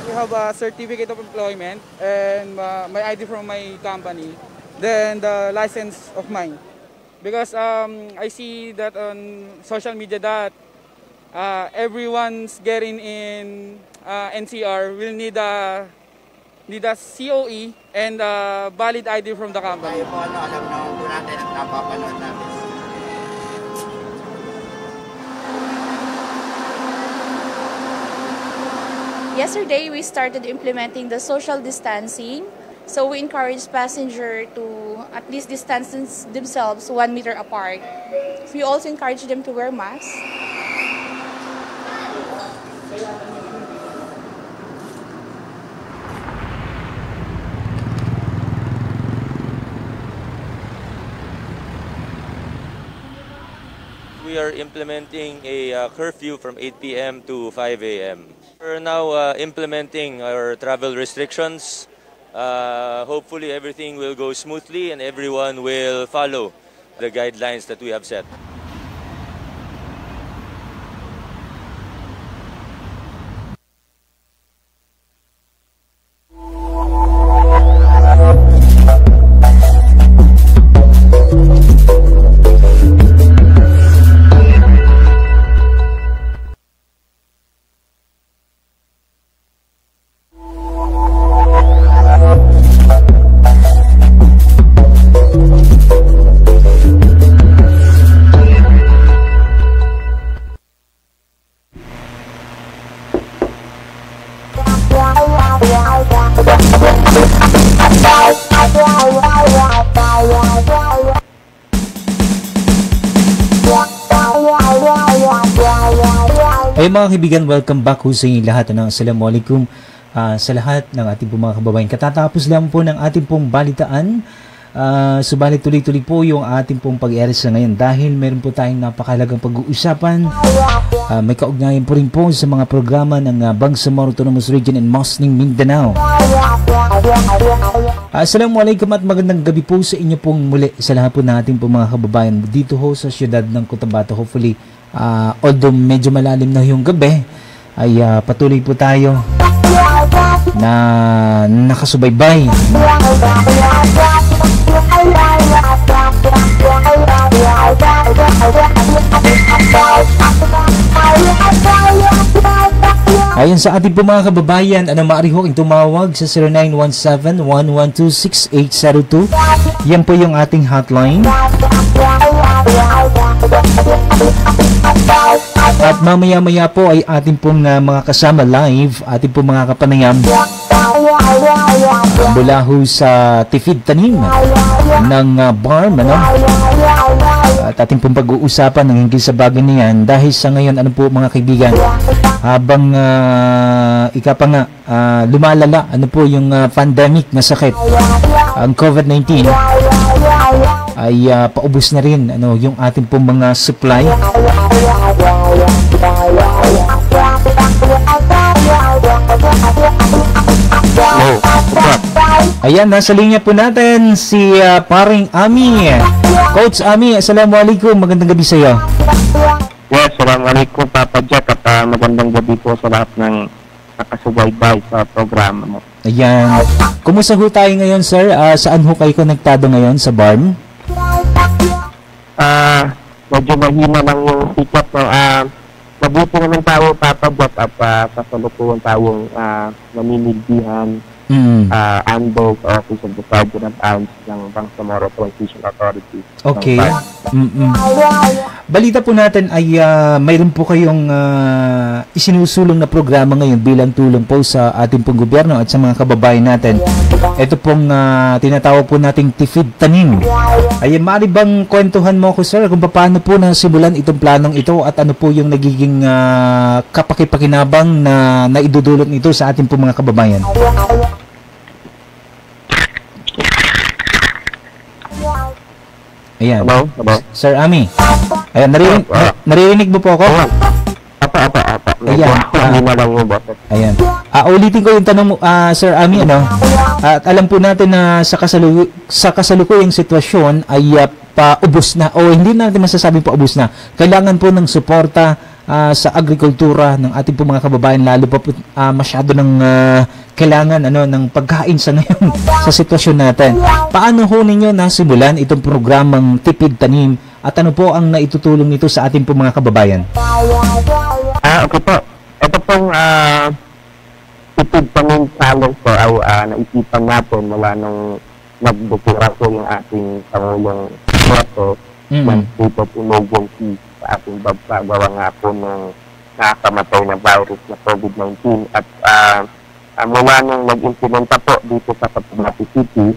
We have a certificate of employment and my ID from my company, then the license of mine. Because I see that on social media that everyone's getting in NCR will need a COE and a valid ID from the company. Tayo po alam naman po natin at napapanood natin. Yesterday, we started implementing the social distancing. So we encourage passengers to at least distance themselves 1 meter apart. We also encourage them to wear masks. We are implementing a curfew from 8 p.m. to 5 a.m. We're now implementing our travel restrictions hopefully everything will go smoothly and everyone will follow the guidelines that we have set. Ay mga kaibigan, welcome back ho sa inyo lahat. Assalamualaikum sa lahat ng ating po mga kababayan. Katatapos lang po ng ating pong balitaan. Subalit tuloy-tuloy po yung ating pong pag-i-aris ngayon dahil meron po tayong napakahalagang pag-uusapan. May kaugnayan po rin po sa mga programa ng Bangsamoro Autonomous Region and Musning Mindanao. Assalamualaikum at magandang gabi po sa inyo pong muli sa lahat po natin po mga kababayan dito ho sa siyudad ng Cotabato. Hopefully, although medyo malalim na yung gabi, ay patuloy po tayo na nakasubaybay. Ayon sa ating po mga kababayan, maaari ho kayong tumawag sa 0917-112-6802. Yan po yung ating hotline. At mamaya-maya po ay ating pong mga kasama live, ating pong mga kapanayam mula ho sa Tifid Tanim ng BARM, at ating pong pag-uusapan ng hinggil sa bagay na yan dahil sa ngayon, mga kaibigan, habang lumalala yung pandemic na sakit, ang COVID-19 ay paubos na rin yung ating pong mga supply. Ayan, nasa linya po natin si paring Ami. Coach Ami, assalamualaikum, magandang gabi sa iyo. Yes, assalamualaikum Papa Jack at magandang gabi po sa lahat ng nakasubaybay sa programa mo. Ayan, kumusta ho tayo ngayon, sir? Saan ho kayo konektado ngayon sa BARM? Medyo mahina lang yung sikat, no? Mabuti naman tao, Papa Jack, at kasalukuyan tawong namimilbihan Anbog Office of the Sergeant at Arms ng Bangsamoro Transition Authority. Okay. Balita po natin ay mayroon po kayong isinusulong na programa ngayon bilang tulong po sa ating pong gobyerno at sa mga kababayan natin. Ito pong tinatawag po nating Tifid Tanim. Ay maaari bang kwentuhan mo ko, sir, kung paano po nasimulan itong planong ito at ano po yung nagiging kapakipakinabang na naidudulot nito sa ating pong mga kababayan? Ayan. Hello? Sir Ami. Ayan, naririnig mo po ako? Apa. Ayan. Ayan. Ulitin ko yung tanong mo, Sir Ami, at alam po natin na sa kasalukuyang sitwasyon ay paubos na, o hindi natin masasabing paubos na. Kailangan po ng suporta sa agrikultura ng ating po mga kababayan, lalo pa po masyado ng kailangan ng pagkain sa ngayon sa sitwasyon natin. Paano ho ninyo nasimulan itong programang Tipid Tanim at ano po ang naitutulong nito sa ating po mga kababayan? Okay po. Ito pong Tipid Tanim challenge po ay naisipan natin mula nung nagbukura po yung ating Pangulong Soto ng State of Emergency sa ating bansa, gawa nga po ng nakakamatay na virus na COVID-19. At mula nung nag-implementa po dito sa Cotabato City,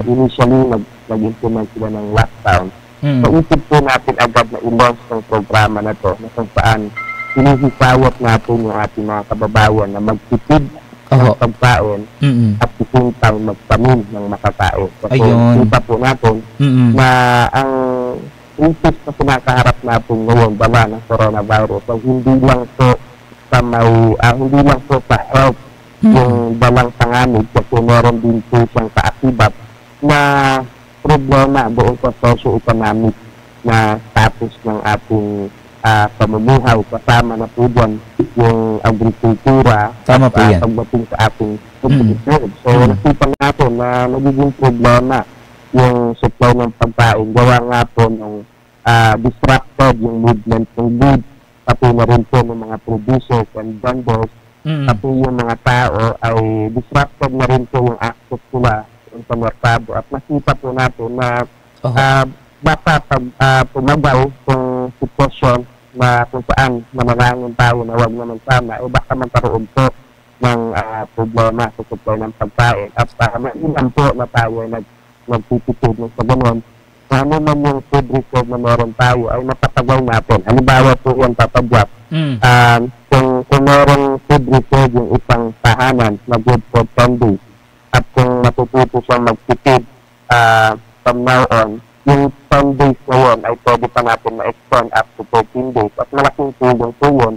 initially nag-implement sila ng lockdown. So isip po natin agad na i-launch ng programa na to, na kung saan hinihipawat natin yung ating mga kababayan na magtipid ng pagkain at sisintang magtanim ng makakain. So kita po natin na ang isis na pinakaharap natin ngayon, bala ng coronavirus, so hindi lang po sa health yung dalang panganib kasi meron din po siyang kaakibat na problema doon sa socio-economic na status ng ating pamumuhay. Kasama na po dyan yung agrikultura Tama at po yan. pagdating sa ating food. So, nakita natin na nagiging problema yung supply ng pagkain. Gawa nga po ng disrupted yung movement ng goods, pati na rin po ng mga producers and vendors, pati yung mga tao ay disrupted na rin po yung access nila sa merkado. At nakita po natin na baka pag pumagal kung sitwasyon na kung saan namanangin tayo na huwag naman sana, baka magkaroon po ng problema sa supply ng pagkain. At ilan po na tayo nagtitipid ng sa ganun. Ano man yung food reserve na meron tayo ay mapatagal natin. Halimbawa po yung tatagwap. Kung meron food reserve yung isang tahanan na good for 10 days at kung matututo siyang magtipid from now on, yung 10 days na yun ay pwede pa natin ma-extend up to 14 days at malaking tulong po yun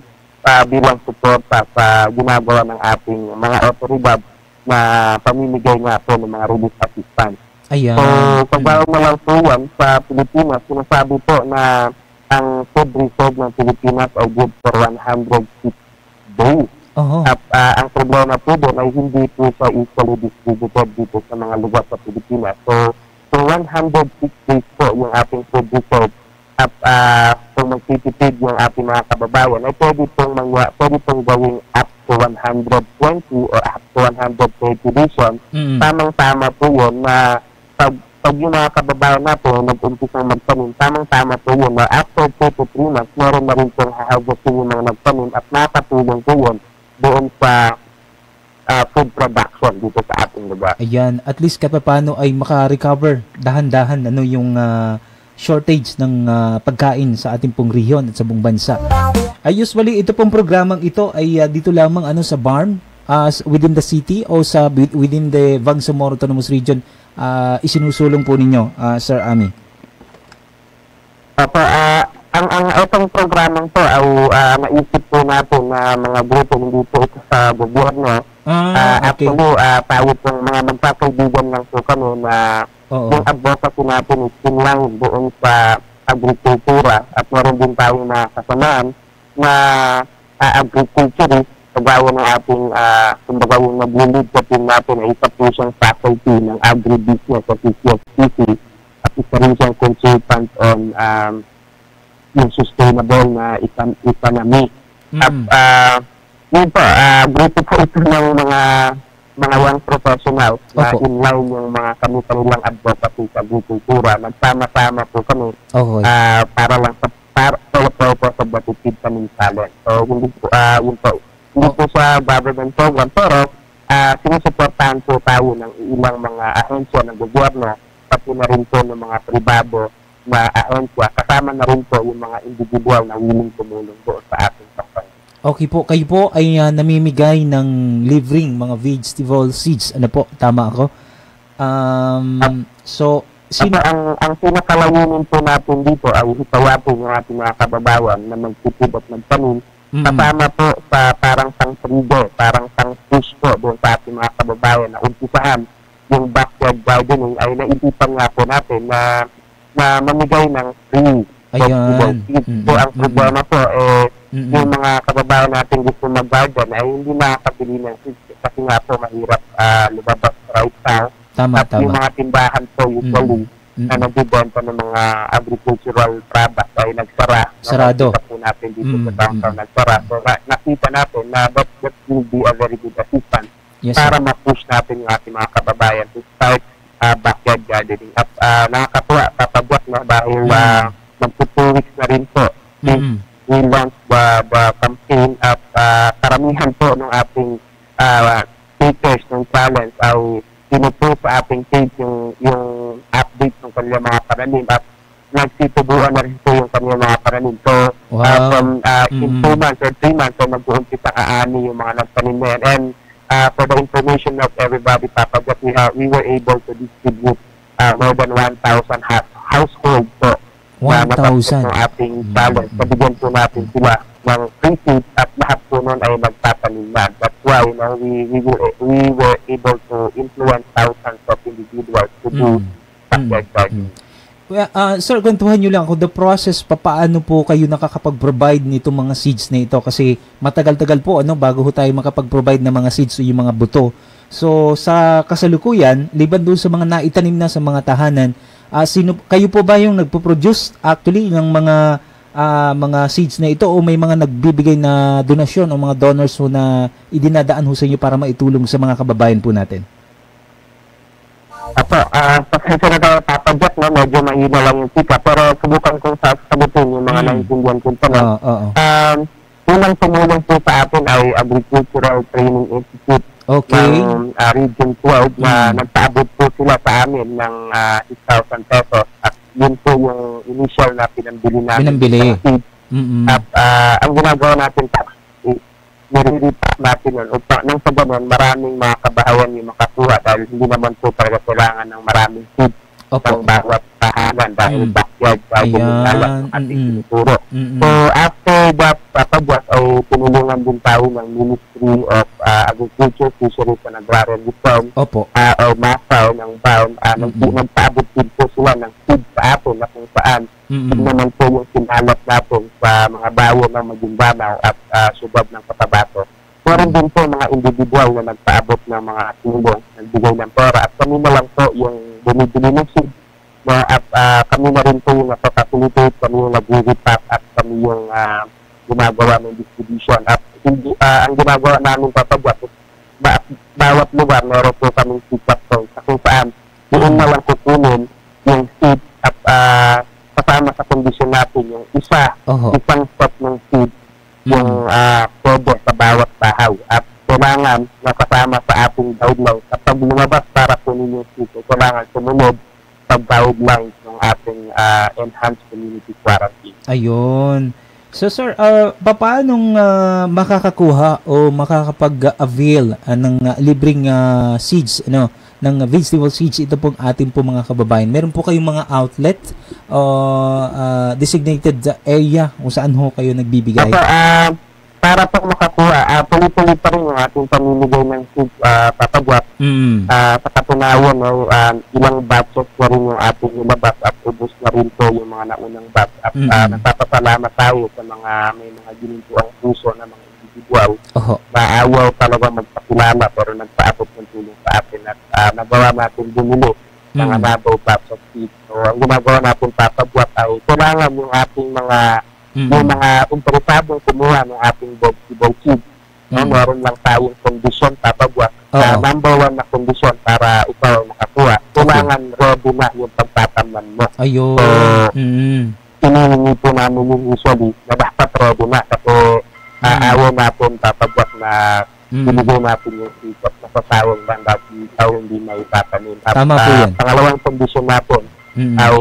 bilang suporta sa ginagawa ng ating mga otoridad na pamimigay nga po ng mga relief assistance. Ayan. So, pagbawa na lang po yan sa Pilipinas, sinasabi po na ang food reserve ng Pilipinas ay good for 106 days. At ang problema po doon ay hindi po sa equally distributed dito sa mga lugar sa Pilipinas. So 106 days po yung ating food reserve at kung magtitipid yung ating mga kababayan ay pwede pong gawing up to 120 or up to 130 days yun. Tamang-tama po yun na pag yung mga kababayan natin nag-umpisang magtanim, tamang-tama po yun na after 2 to 3 months, meron na rin pong hahawasin yung mga nagtanim at nakatulong po yun doon sa food production dito sa ating lugar. Ayan, at least kahit paano ay maka-recover dahan-dahan yung shortage ng pagkain sa ating pong rehiyon at sa buong bansa. Usually ito pong programang ito ay dito lamang sa barn within the city o sa within the Bangsamoro Autonomous Region isinusulong po ninyo, Sir Ami? Ang itong programang to ay naisip po natin na mga grupo hindi po ito sa gobyerno. Actually, tayo pong mga magpapaibigan lang po kami na yung advocacy natin is sinlang doon sa agrikultura at meron din tayo na kasamaan na agriculturist kagaya ng ating kumbaga yung nag-lead sa team natin ay isa po siyang faculty ng agribusiness at CCSPC at isa rin siyang consultant on yung sustainable na economy. At yun po, grupo po ito ng mga young professionals na in-line yung mga kami-kanilang advocacy sa agrikultura. Nagsama-sama po kami para lang sa purpose of the Tipid Kaming Talent. So, hindi po sa government program, pero sinusuportahan po tayo ng ilang mga ahensya ng gobyerno, pati na rin po ng mga pribado na ahensya, kasama na rin po yung mga individual na willing tumulong po sa ating kampanya. Okay po, kayo po ay namimigay ng libreng mga vegetable seeds. Ano po, tama ako? Ang pinakalayunin po natin dito ay hitawapin yung ating mga kababawan na magtipid at magtanim. Kasama po sa parang pang-trigo, parang pang-push po doon sa ating mga kababayan na umpisahan yung backyard gardening ay naisipan nga po natin na mamigay ng free vegetable seeds. So ang problema po yung mga kababayan natin gusto mag-garden ay hindi makakabili ng seeds kasi nga po mahirap lumabas right now. At yung mga timbahan po usually na nagbibenta ng mga agricultural products ay nagsara. Sarado. Nakita po natin dito sa downtown nagsara. So nakita natin na that will be a very good assistance para ma-push natin yung ating mga kababayan to start backyard gardening. At nakakatuwa, tatagwat na dahil magpo-2 weeks na rin po we launched the campaign at karamihan po ng ating takers ng challenge ay pinupost sa ating page yung update ng kanilang mga pananim at nagsitubuan na rin po yung kanilang mga pananim. So, from in 2 months or 3 months, so mag-uumpisa kaani yung mga nagtanim na yan. And for the information of everybody, Papa, that we were able to distribute more than 1,000 households po na natapos ng ating challenge. Pabigyan po natin sila ng free seeds at lahat po noon ay nagtatanim na. That's why we were able to influence thousands of individuals to do backyard gardening. Well, sir, kwentuhan nyo lang ako, the process, paano po kayo nakakapag-provide nitong mga seeds na ito? Kasi matagal-tagal po, bago tayo makapag-provide ng mga seeds o yung mga buto. So, sa kasalukuyan, liban doon sa mga naitanim na sa mga tahanan, kayo po ba yung nagpo-produce actually ng mga seeds na ito o may mga nagbibigay na donasyon o mga donors ho na idinadaan ho sa inyo para maitulong sa mga kababayan po natin? Apo, pasensya na daw Papa-Jack, no? Medyo mahina lang yung tika, pero subukan kong sasagutin yung mga naintindihan kong tanong. Unang tumulong po sa atin ay Agricultural Training Institute ng Region 12 na nagpaabot po sila sa amin ng 6,000 pesos at yun po yung initial na pinambili namin. At ang ginagawa natin nire-repack natin yun. Nang sa ganun, maraming mga kabahayan yung makakuha dahil hindi naman po talaga kailangan ng maraming seed ng bawat tahanan dahil backyard gardening ang ating tinuturo. So, after that, Papa-Jack ay tinulungan din tayo ng Ministry of Agriculture, Fisheries and Agrarian Reform o MAFAO ng BAUN. Nagpaabot din po sila ng seed sa atin na kung saan yun naman po yung sinalap natin sa mga bawo ng Maguindanao at subab ng Cotabato. Meron din po mga individual na nagpaabot ng mga tulong, nagbigay ng pera at kami na lang po yung bumibili ng seed at kami na rin po yung napapacilitate, kami yung nag-repack at kami yung gumagawa ng distribution. At ang ginagawa namin Papa-Jack, bawat lugar meron po kaming seed point sa kung saan doon na lang kukunin yung seed at kasama sa kondisyon natin yung isang spot ng seed yung pwede sa bawat bahaw at kailangan nakasama sa ating guidelines at pag lumabas para kunin yung seed kailangan sumunod sa guidelines ng ating enhanced community quarantine. Ayun. So sir, paano makakakuha o makakapag-avail ng libreng seeds ng vegetable seeds ito pong ating po mga kababayan? Meron po kayong mga outlet o designated area kung saan ho kayo nagbibigay? Para po makakuha, tuloy-tuloy pa rin yung ating pamimigay ng seeds, Papa-Jack. Sa katunayan, ilang batches na rin yung ating nilabas at ubos na rin po yung mga naunang batch. At nagpapasalamat tayo sa may mga gininto ang puso ng mga individual na ayaw talaga magpakilala pero nagpaabot ng tulong sa atin at nagawa natin bumili ng another batch of seeds. So, ang ginagawa natin Papa-Jack ay kailangan yung ating mga yung mga interesadong kumuha ng ating vegetable seeds. Meron lang tayong kondisyon Papa-Jack. Number 1 na kondisyon para ikaw makakuha. Kailangan ready na yung pagtatamnan mo. Ayun. So, hinihingi po namin yung usually na dapat ready na kasi ayaw natin Papa-Jack na binigay natin yung seeds at nasasawang lang dahil ikaw hindi may tatanim. Tama po yan. Pangalawang kondisyon natin ay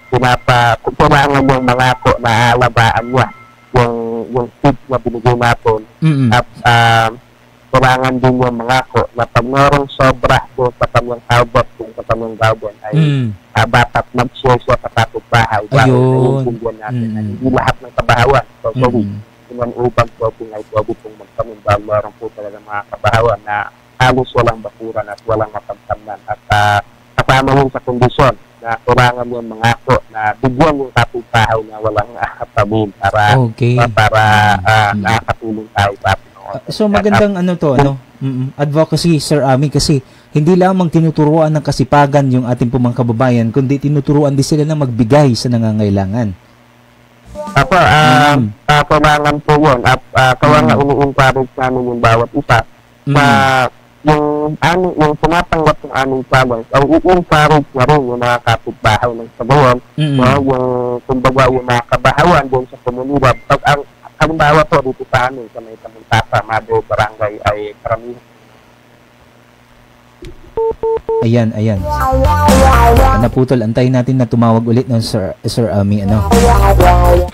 kailangan yung mangako na alabaan niya yung seeds na binigay natin at kailangan din yung mangako na pag merong sobra doon sa kanyang harvest kung sa kanyang garden ay dapat mag-share siya sa kapitbahay para naiintindihan natin na hindi lahat ng kabahawan so yung ubang shopping ay pwede pong magtanim dahil meron po talaga mga kabahawan na halos walang bakuran at walang mapagtamnan at kasama yun sa kondisyon na kailangan yung mangako na bigyan yung kapitbahay na walang tamin para nakakatulong tayo sa atin. So magandang advocacy Sir Ami kasi hindi lamang tinuturuan ng kasipagan yung ating mga kababayan kundi tinuturuan din sila na magbigay sa nangangailangan. Kailangan po yun at kailangan ini-encourage namin yung bawat isa na yung tumatanggap ng aming challenge ang i-encourage na rin yung mga kapitbahay ng Sabawan yung kumbaga yung mga kabahawan doon sa komunidad pag ang halimbawa po dito sa amin sa may Tamuntata, Mado, Barangay ay karamihan Ayan. Naputol. Antayin natin na tumawag ulit ng Sir Ami.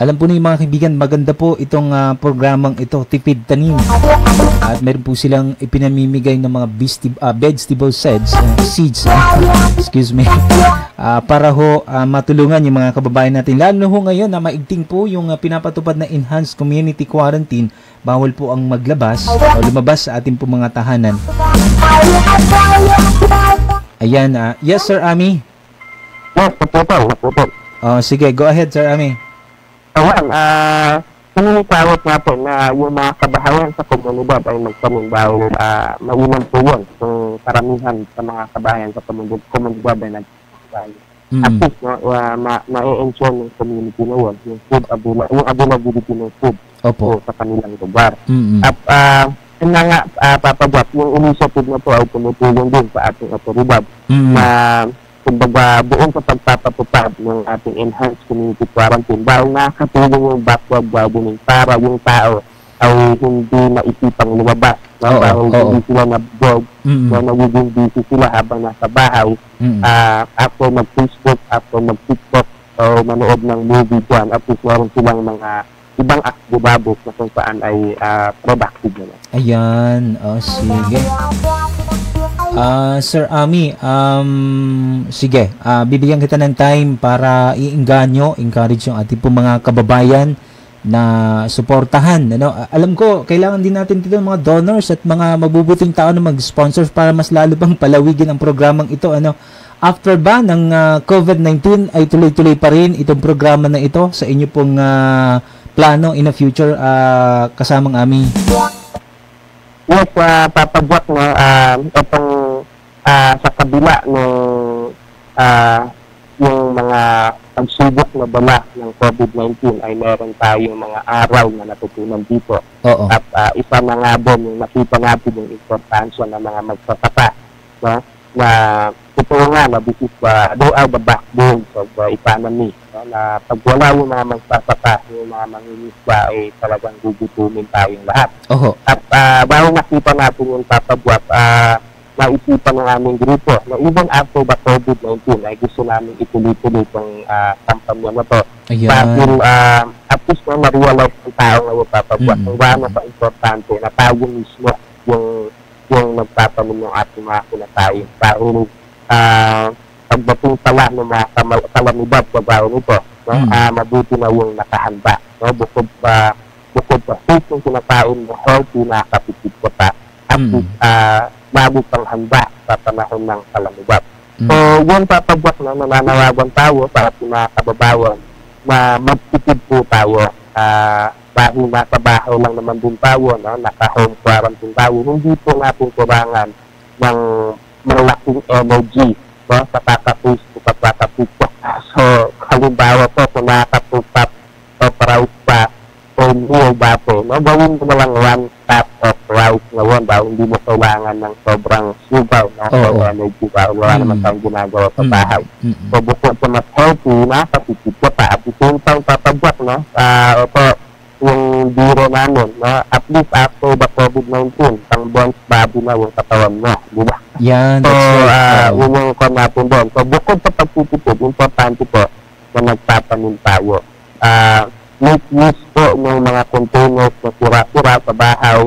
Alam po niyo mga kaibigan, maganda po itong programang ito, Tipid Tanim. At meron po silang ipinamimigay ng mga vegetable seeds, excuse me, para ho matulungan yung mga kababayan natin. Lalo ho ngayon na maigting po yung pinapatupad na enhanced community quarantine. Bawal po ang maglabas o lumabas sa ating po mga tahanan. Ayan, yes Sir Ami. Yes, naputol. Sige, go ahead Sir Ami. Nanginitawag nga po na yung mga kabahayan sa komunidad ay magtanong dahil mainam po yun kung karamihan sa mga kabahayan sa komunidad ay nagsasabi. At least, ma-ensure ng community na yun, yung availability ng food sa kanilang lugar. At papabot, yung initiative na po ay tumutulong din sa ating otoridad na kumbaga buong sa pagpapatupad ng ating enhanced community quarantine dahil nakatulong yung backward gardening para yung tao ay hindi maisipang lumabas dahil hindi sila nabdog na nagiging busy sila habang nasa bahay after mag-Facebook, after mag-TikTok o manood ng movie dyan at least meron silang mga ibang akbubabos na kung saan ay productive naman. Ayan, sige. Sir Ami, sige, bibigyan kita ng time para encourage yung ating po mga kababayan na suportahan. Alam ko, kailangan din natin dito mga donors at mga mabubuting tao na mag-sponsor para mas lalo pang palawigin ang programang ito. After ba ng COVID-19 ay tuloy-tuloy pa rin itong programa na ito sa inyo pong plano in the future kasamang Ami? Yes, papabot itong sa kabila ng yung mga pagsubok na dala ng COVID-19 ay meron tayong mga araw na natutunan dito. At isa na nga doon yung nakita natin yung importansya ng mga magsasaka na ito nga nabisis throughout the backbone of the economy. Na pag wala yung mga magsasaka, yung mga mangingisda ay talagang gugutumin tayong lahat. At bago nakita natin yung papabwat, naisipan ng aming grupo na even after the COVID-19 ay gusto namin ituloy-tuloy itong kampanya na to. Dahil at least na ma-realize ng tao na yung papabwat kung gaano ka-importante na tayo mismo yung nagtatanim ng ating mga kinatayong. Dahil pagdating pala ng mga kalamidad sa bago nito, mabuti na yung nakahanda. Bukod pa food yung kinakain na healthy, nakakapitid ko pa. At bago pang handa sa panahon ng kalamidad. So, yung papabwat na nananawagan tayo para sa mga kababawan na magtipid po tayo. Dahil nasa bahay lang naman din tayo, naka-home quarantine tayo, hindi po natin kailangan ng malaking energy sa kaka-Facebook at kaka-TikTok. So, halimbawa po, kung nakaka-TikTok o parauts pa o meal ba po, gawin mo na lang one cup of rice na one dahil hindi mo kailangan ng sobrang sugar o energy dahil wala naman tayong ginagawa sa bahay. So, bukod sa mas healthy, nakakatipid ko pa. At the same time, papagwat, yung biro namin, at least after the COVID-19, pang bonds babi na yung katawan mo, di ba? Yan, so, that's right. Yun yung kon natin doon. So, bukod sa pagtitipid, importante po na nagtatanim tayo. Make use po ng mga containers na sira-sira sa bahay,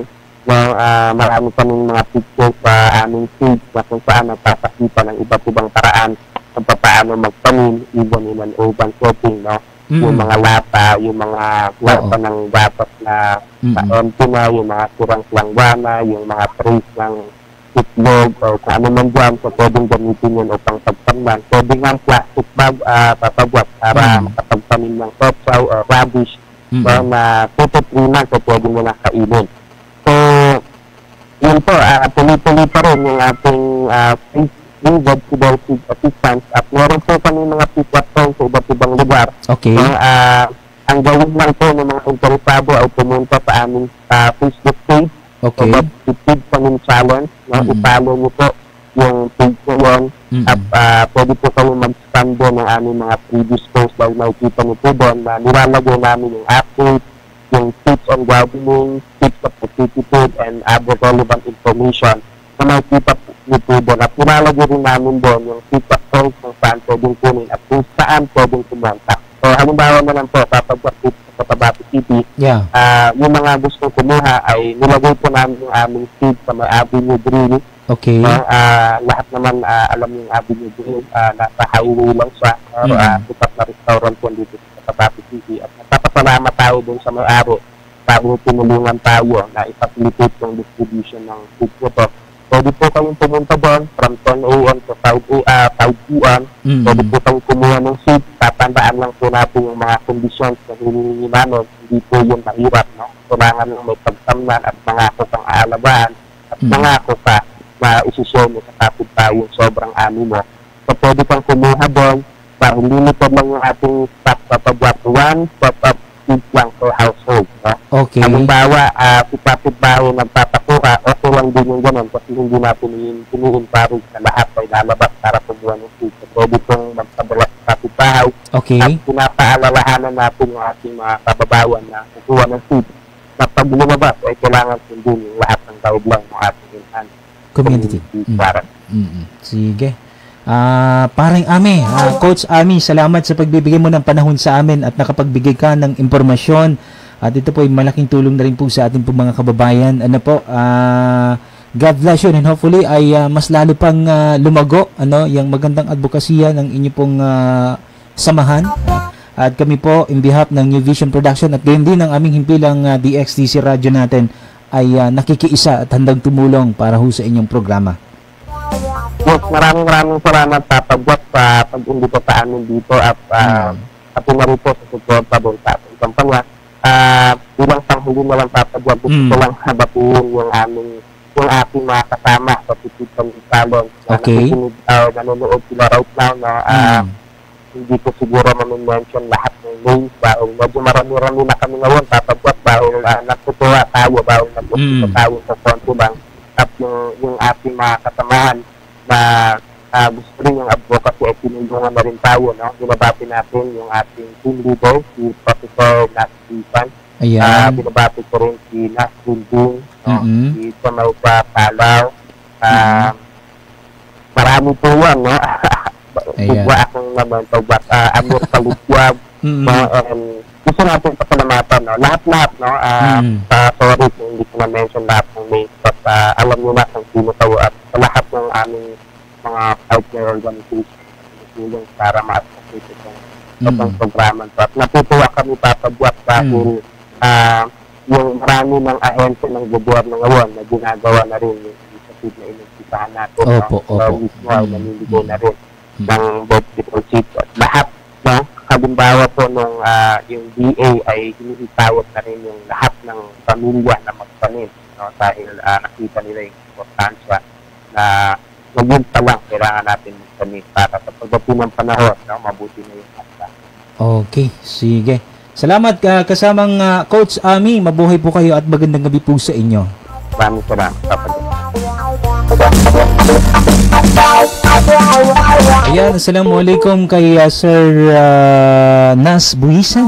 marami pa ng mga pictures sa aming page na kung saan nagpapakita ng iba't ibang paraan kung paano magtanim, even in an urban setting, yung mga lata, yung mga lata ng gatas na empty na, yung mga surang langwana, yung mga trays ng itlog, o kung ano man dyan, so pwedeng gamitin yun upang pagtamnan. Pwedeng ang plastic bag papagwat para makapagtanim ng topsaw o rubbish na tututrinan, so pwede mo na kainin. So, yun po, tuloy-tuloy pa rin yung ating yung vegetable food assistance at meron po kami mga pitwatong sa iba't ibang lugar. Okay. Ang gawin lang po ng mga interesado ay pumunta sa aming Facebook page. Okay. So, Tipid Tanim Challenge. I-follow nyo po yung page na yun. At pwede po kayo mag-stand doon ng aming mga previous posts dahil makikita nyo po doon na nilalagay namin yung update, yung tips on gardening, tips of activity and other relevant information na makikita YouTube doon. At nilalagay rin namin doon yung feedback code kung saan pwedeng kunin at kung saan pwedeng kumontak. So, halimbawa na lang po, kapag sa Cotabato City, yung mga gustong kumuha ay nilagay po namin yung aming feed sa may Avenue Grill. Okay. Lahat naman alam yung Avenue Grill, nasa highway lang siya. Sikat na restaurant po dito sa Cotabato City. At nagpapasalamat tayo dun sa may-ari. Bago tinulungan tayo na i-facilitate yung distribution ng food nito. Pwede po kayong pumunta doon from 10 a.m. to 5 p.m. Pwede po kayong kumuha ng seat. Tatandaan lang po natin yung mga conditions na hinihingi namin. Hindi po yun mahirap, no? Kailangan lang may pagtamnan at mangako kang aalagaan at mangako ka na isishow mo sa kapit tayo yung sobrang ani mo. So, pwede kang kumuha doon. Dahil limited lang yung ating stock papagwat. One top-up seat lang per household, no? Okay. Halimbawa, kapit bahay nagpapakuha, okay lang din yung ganun kasi hindi natin ini-encourage na lahat ay lalabas para kumuha ng seat. So, pwede pong magpadala sa kapit bahay. Okay. At pinapaalalahanan natin yung ating mga kababawan na kukuha ng seat. Na pag lumabas, ay kailangan sundin yung lahat ng guideline ng ating enhanced community. Sige. Parang Ami, Coach Ami, salamat sa pagbibigay mo ng panahon sa amin at nakapagbigay ka ng impormasyon. At ito po ay malaking tulong na rin po sa ating po mga kababayan. Ano po, God bless you and hopefully ay mas lalo pang lumago yung magandang advokasya ng inyo pong samahan. At kami po, in behalf ng New Vision Production at gayon din ng aming himpilang DXTC Radio natin ay nakikiisa at handang tumulong para ho sa inyong programa. Yes, maraming salamat Papagwat sa pag-imbita sa amin dito at pati na rin po sa suporta doon sa ating kampanya. Bilang panghuli na lang Papagwat, gusto ko lang habatiin yung ating mga kasama sa Titipan Salon. Okay. Nanonood sila right now na hindi ko siguro mention lahat ng names. Medyo marami-rami na kami ngayon Papagwat. Nagtutuwa tayo, nagtutuwa tayo sa konti lang. At yung ating mga kasamahan na gusto rin yung advocacy ay tinulungan na rin tayo, no? Binabati natin yung ating team leader, si Professor Nas Bipan. Binabati ko rin si Nas Bunding, si Tomay Palaw. Marami po yan, no? Bigwa akong naman tawag, Amir Kalutwag. Gusto natin pasalamatan, no? Lahat-lahat, no? Sorry kung hindi ko na-mention lahat ng names, but alam nyo na kung sino tayo at sa lahat ng aming mga healthcare organizations tulong para ma-associate itong programa. At natutuwa kami Papagwat dahil yung marami ng ahensya ng gobyerno ngayon na ginagawa na rin yung initiative na inumpisahan natin. Naniligo na rin ng both people at lahat, no? Halimbawa po nung yung DA ay hinihitawag na rin yung lahat ng pamilya na magpanin, no? Dahil nakita nila yung importansya na mag-yun pa lang kailangan natin magpanin para sa pagdating ng panahon, no? Mabuti na yung handa. Okay, sige. Salamat kasamang Coach Ami. Mabuhay po kayo at magandang gabi po sa inyo. Maraming salamat. Ayan, assalamualaikum kay Sir Nas Buisan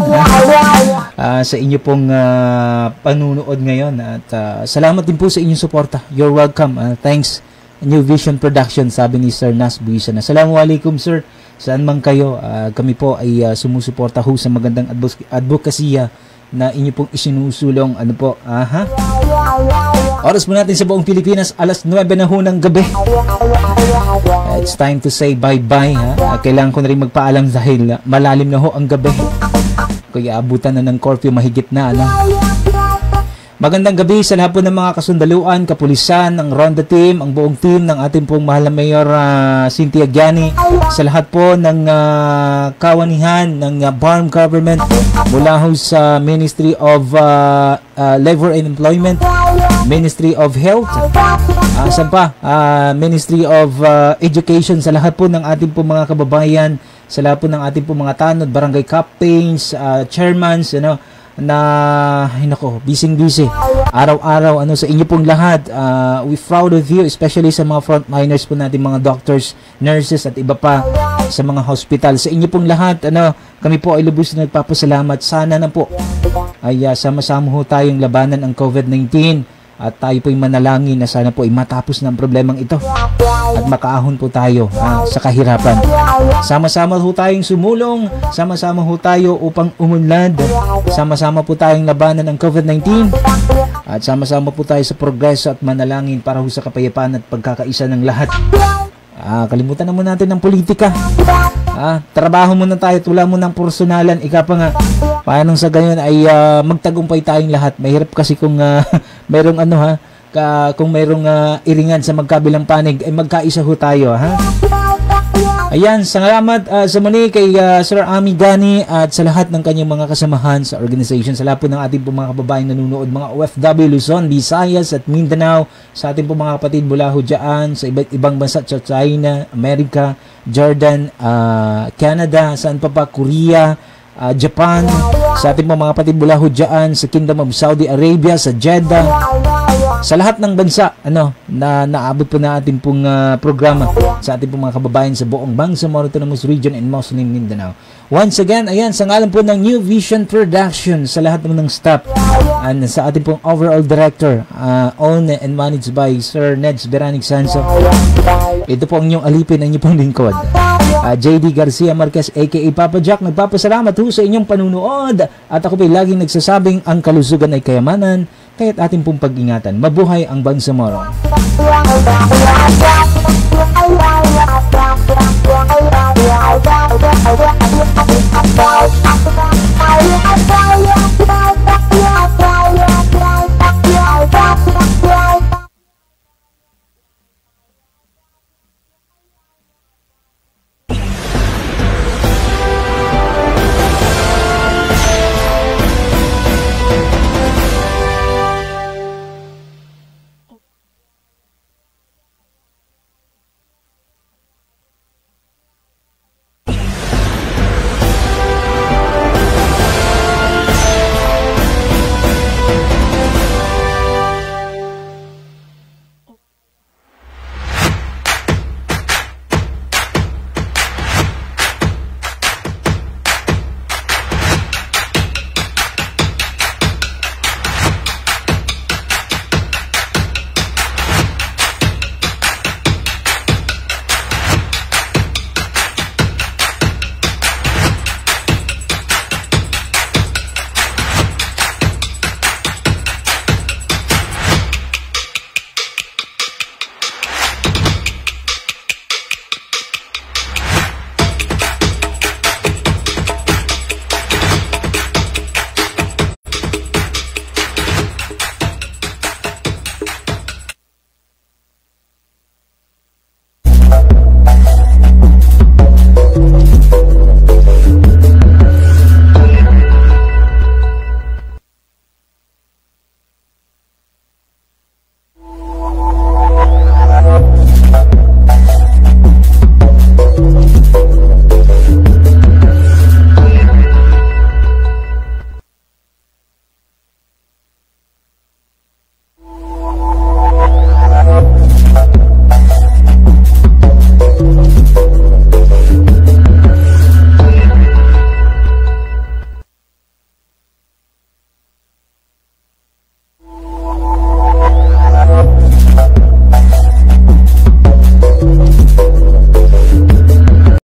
sa inyo pong panunood ngayon at salamat din po sa inyong suporta. You're welcome. Thanks New Vision Production, sabi ni Sir Nas Buisan. Assalamualaikum sir, saan man kayo, kami po ay sumusuporta ho sa magandang advokasya na inyo pong isinusulong. Ano po, oras po natin sa buong Pilipinas, alas 9 na ho ng gabi. It's time to say bye-bye. Kailangan ko na rin magpaalam dahil malalim na ho ang gabi. Kaya abutan na ng curfew mahigit na. Magandang gabi sa lahat po ng mga kasundaluan, kapulisan, ang Ronda Team, ang buong team ng ating pong mahal na Mayor Cynthia Giani, sa lahat po ng kawanihan ng Barm Government mula ho sa Ministry of Labor and Employment, Ministry of Health, Ministry of Education, sa lahat po ng ating po mga kababayan, sa lahat po ng ating po mga tanod, barangay captains, chairmans, na busy araw-araw sa inyo pong lahat. We proud of you, especially sa mga frontliners po natin, mga doctors, nurses at iba pa sa mga hospital. Sa inyo pong lahat, kami po ay lubos na nagpapasalamat. Sana na po ay sama-sama ho tayong labanan ang COVID-19 at tayo po'y manalangin na sana po ay matapos ng problemang ito at makaahon po tayo sa kahirapan. Sama-sama po tayong sumulong, sama-sama po tayo upang umunlad, sama-sama po tayong labanan ng COVID-19 at sama-sama po tayo sa progreso at manalangin para sa kapayapaan at pagkakaisa ng lahat. Kalimutan na muna natin ng politika. Trabaho muna tayo, tula mo ng personalan. Ika pa nga, paano sa ganyan ay magtagumpay tayong lahat. Mahirap kasi kung merong kung merong iringan sa magkabilang panig, ay magkaisa ho tayo, Ayan, salamat sa muli kay Sir Ami Gani at sa lahat ng kanyang mga kasamahan sa organization. Sa lahat po ng ating po mga kababaeng nanonood, mga OFW, Luzon, Visayas at Mindanao, sa ating po mga kapatid mula ho dyan, sa iba't ibang bansa, sa China, Amerika, Jordan, Canada, saan pa, Korea, Japan, sa ating po mga kapatid mula ho dyan, sa Kingdom of Saudi Arabia, sa Jeddah, sa lahat ng bansa na naabot po na ating pong programa sa ating pong mga kababayan sa buong Bangsamoro Autonomous Region and Muslim Mindanao. Once again, ayan, sa ngalan po ng New Vision Production, sa lahat ng staff and sa ating pong overall director, owned and managed by Sir Neds Beranik Sanso. Ito po ang inyong alipin, ang inyong pong lingkod, JD Garcia Marquez aka Papa Jack. Nagpapasalamat po sa inyong panunood at ako po'y laging nagsasabing ang kalusugan ay kayamanan, kaya't ating pong pag-ingatan. Mabuhay ang Bangsamoro.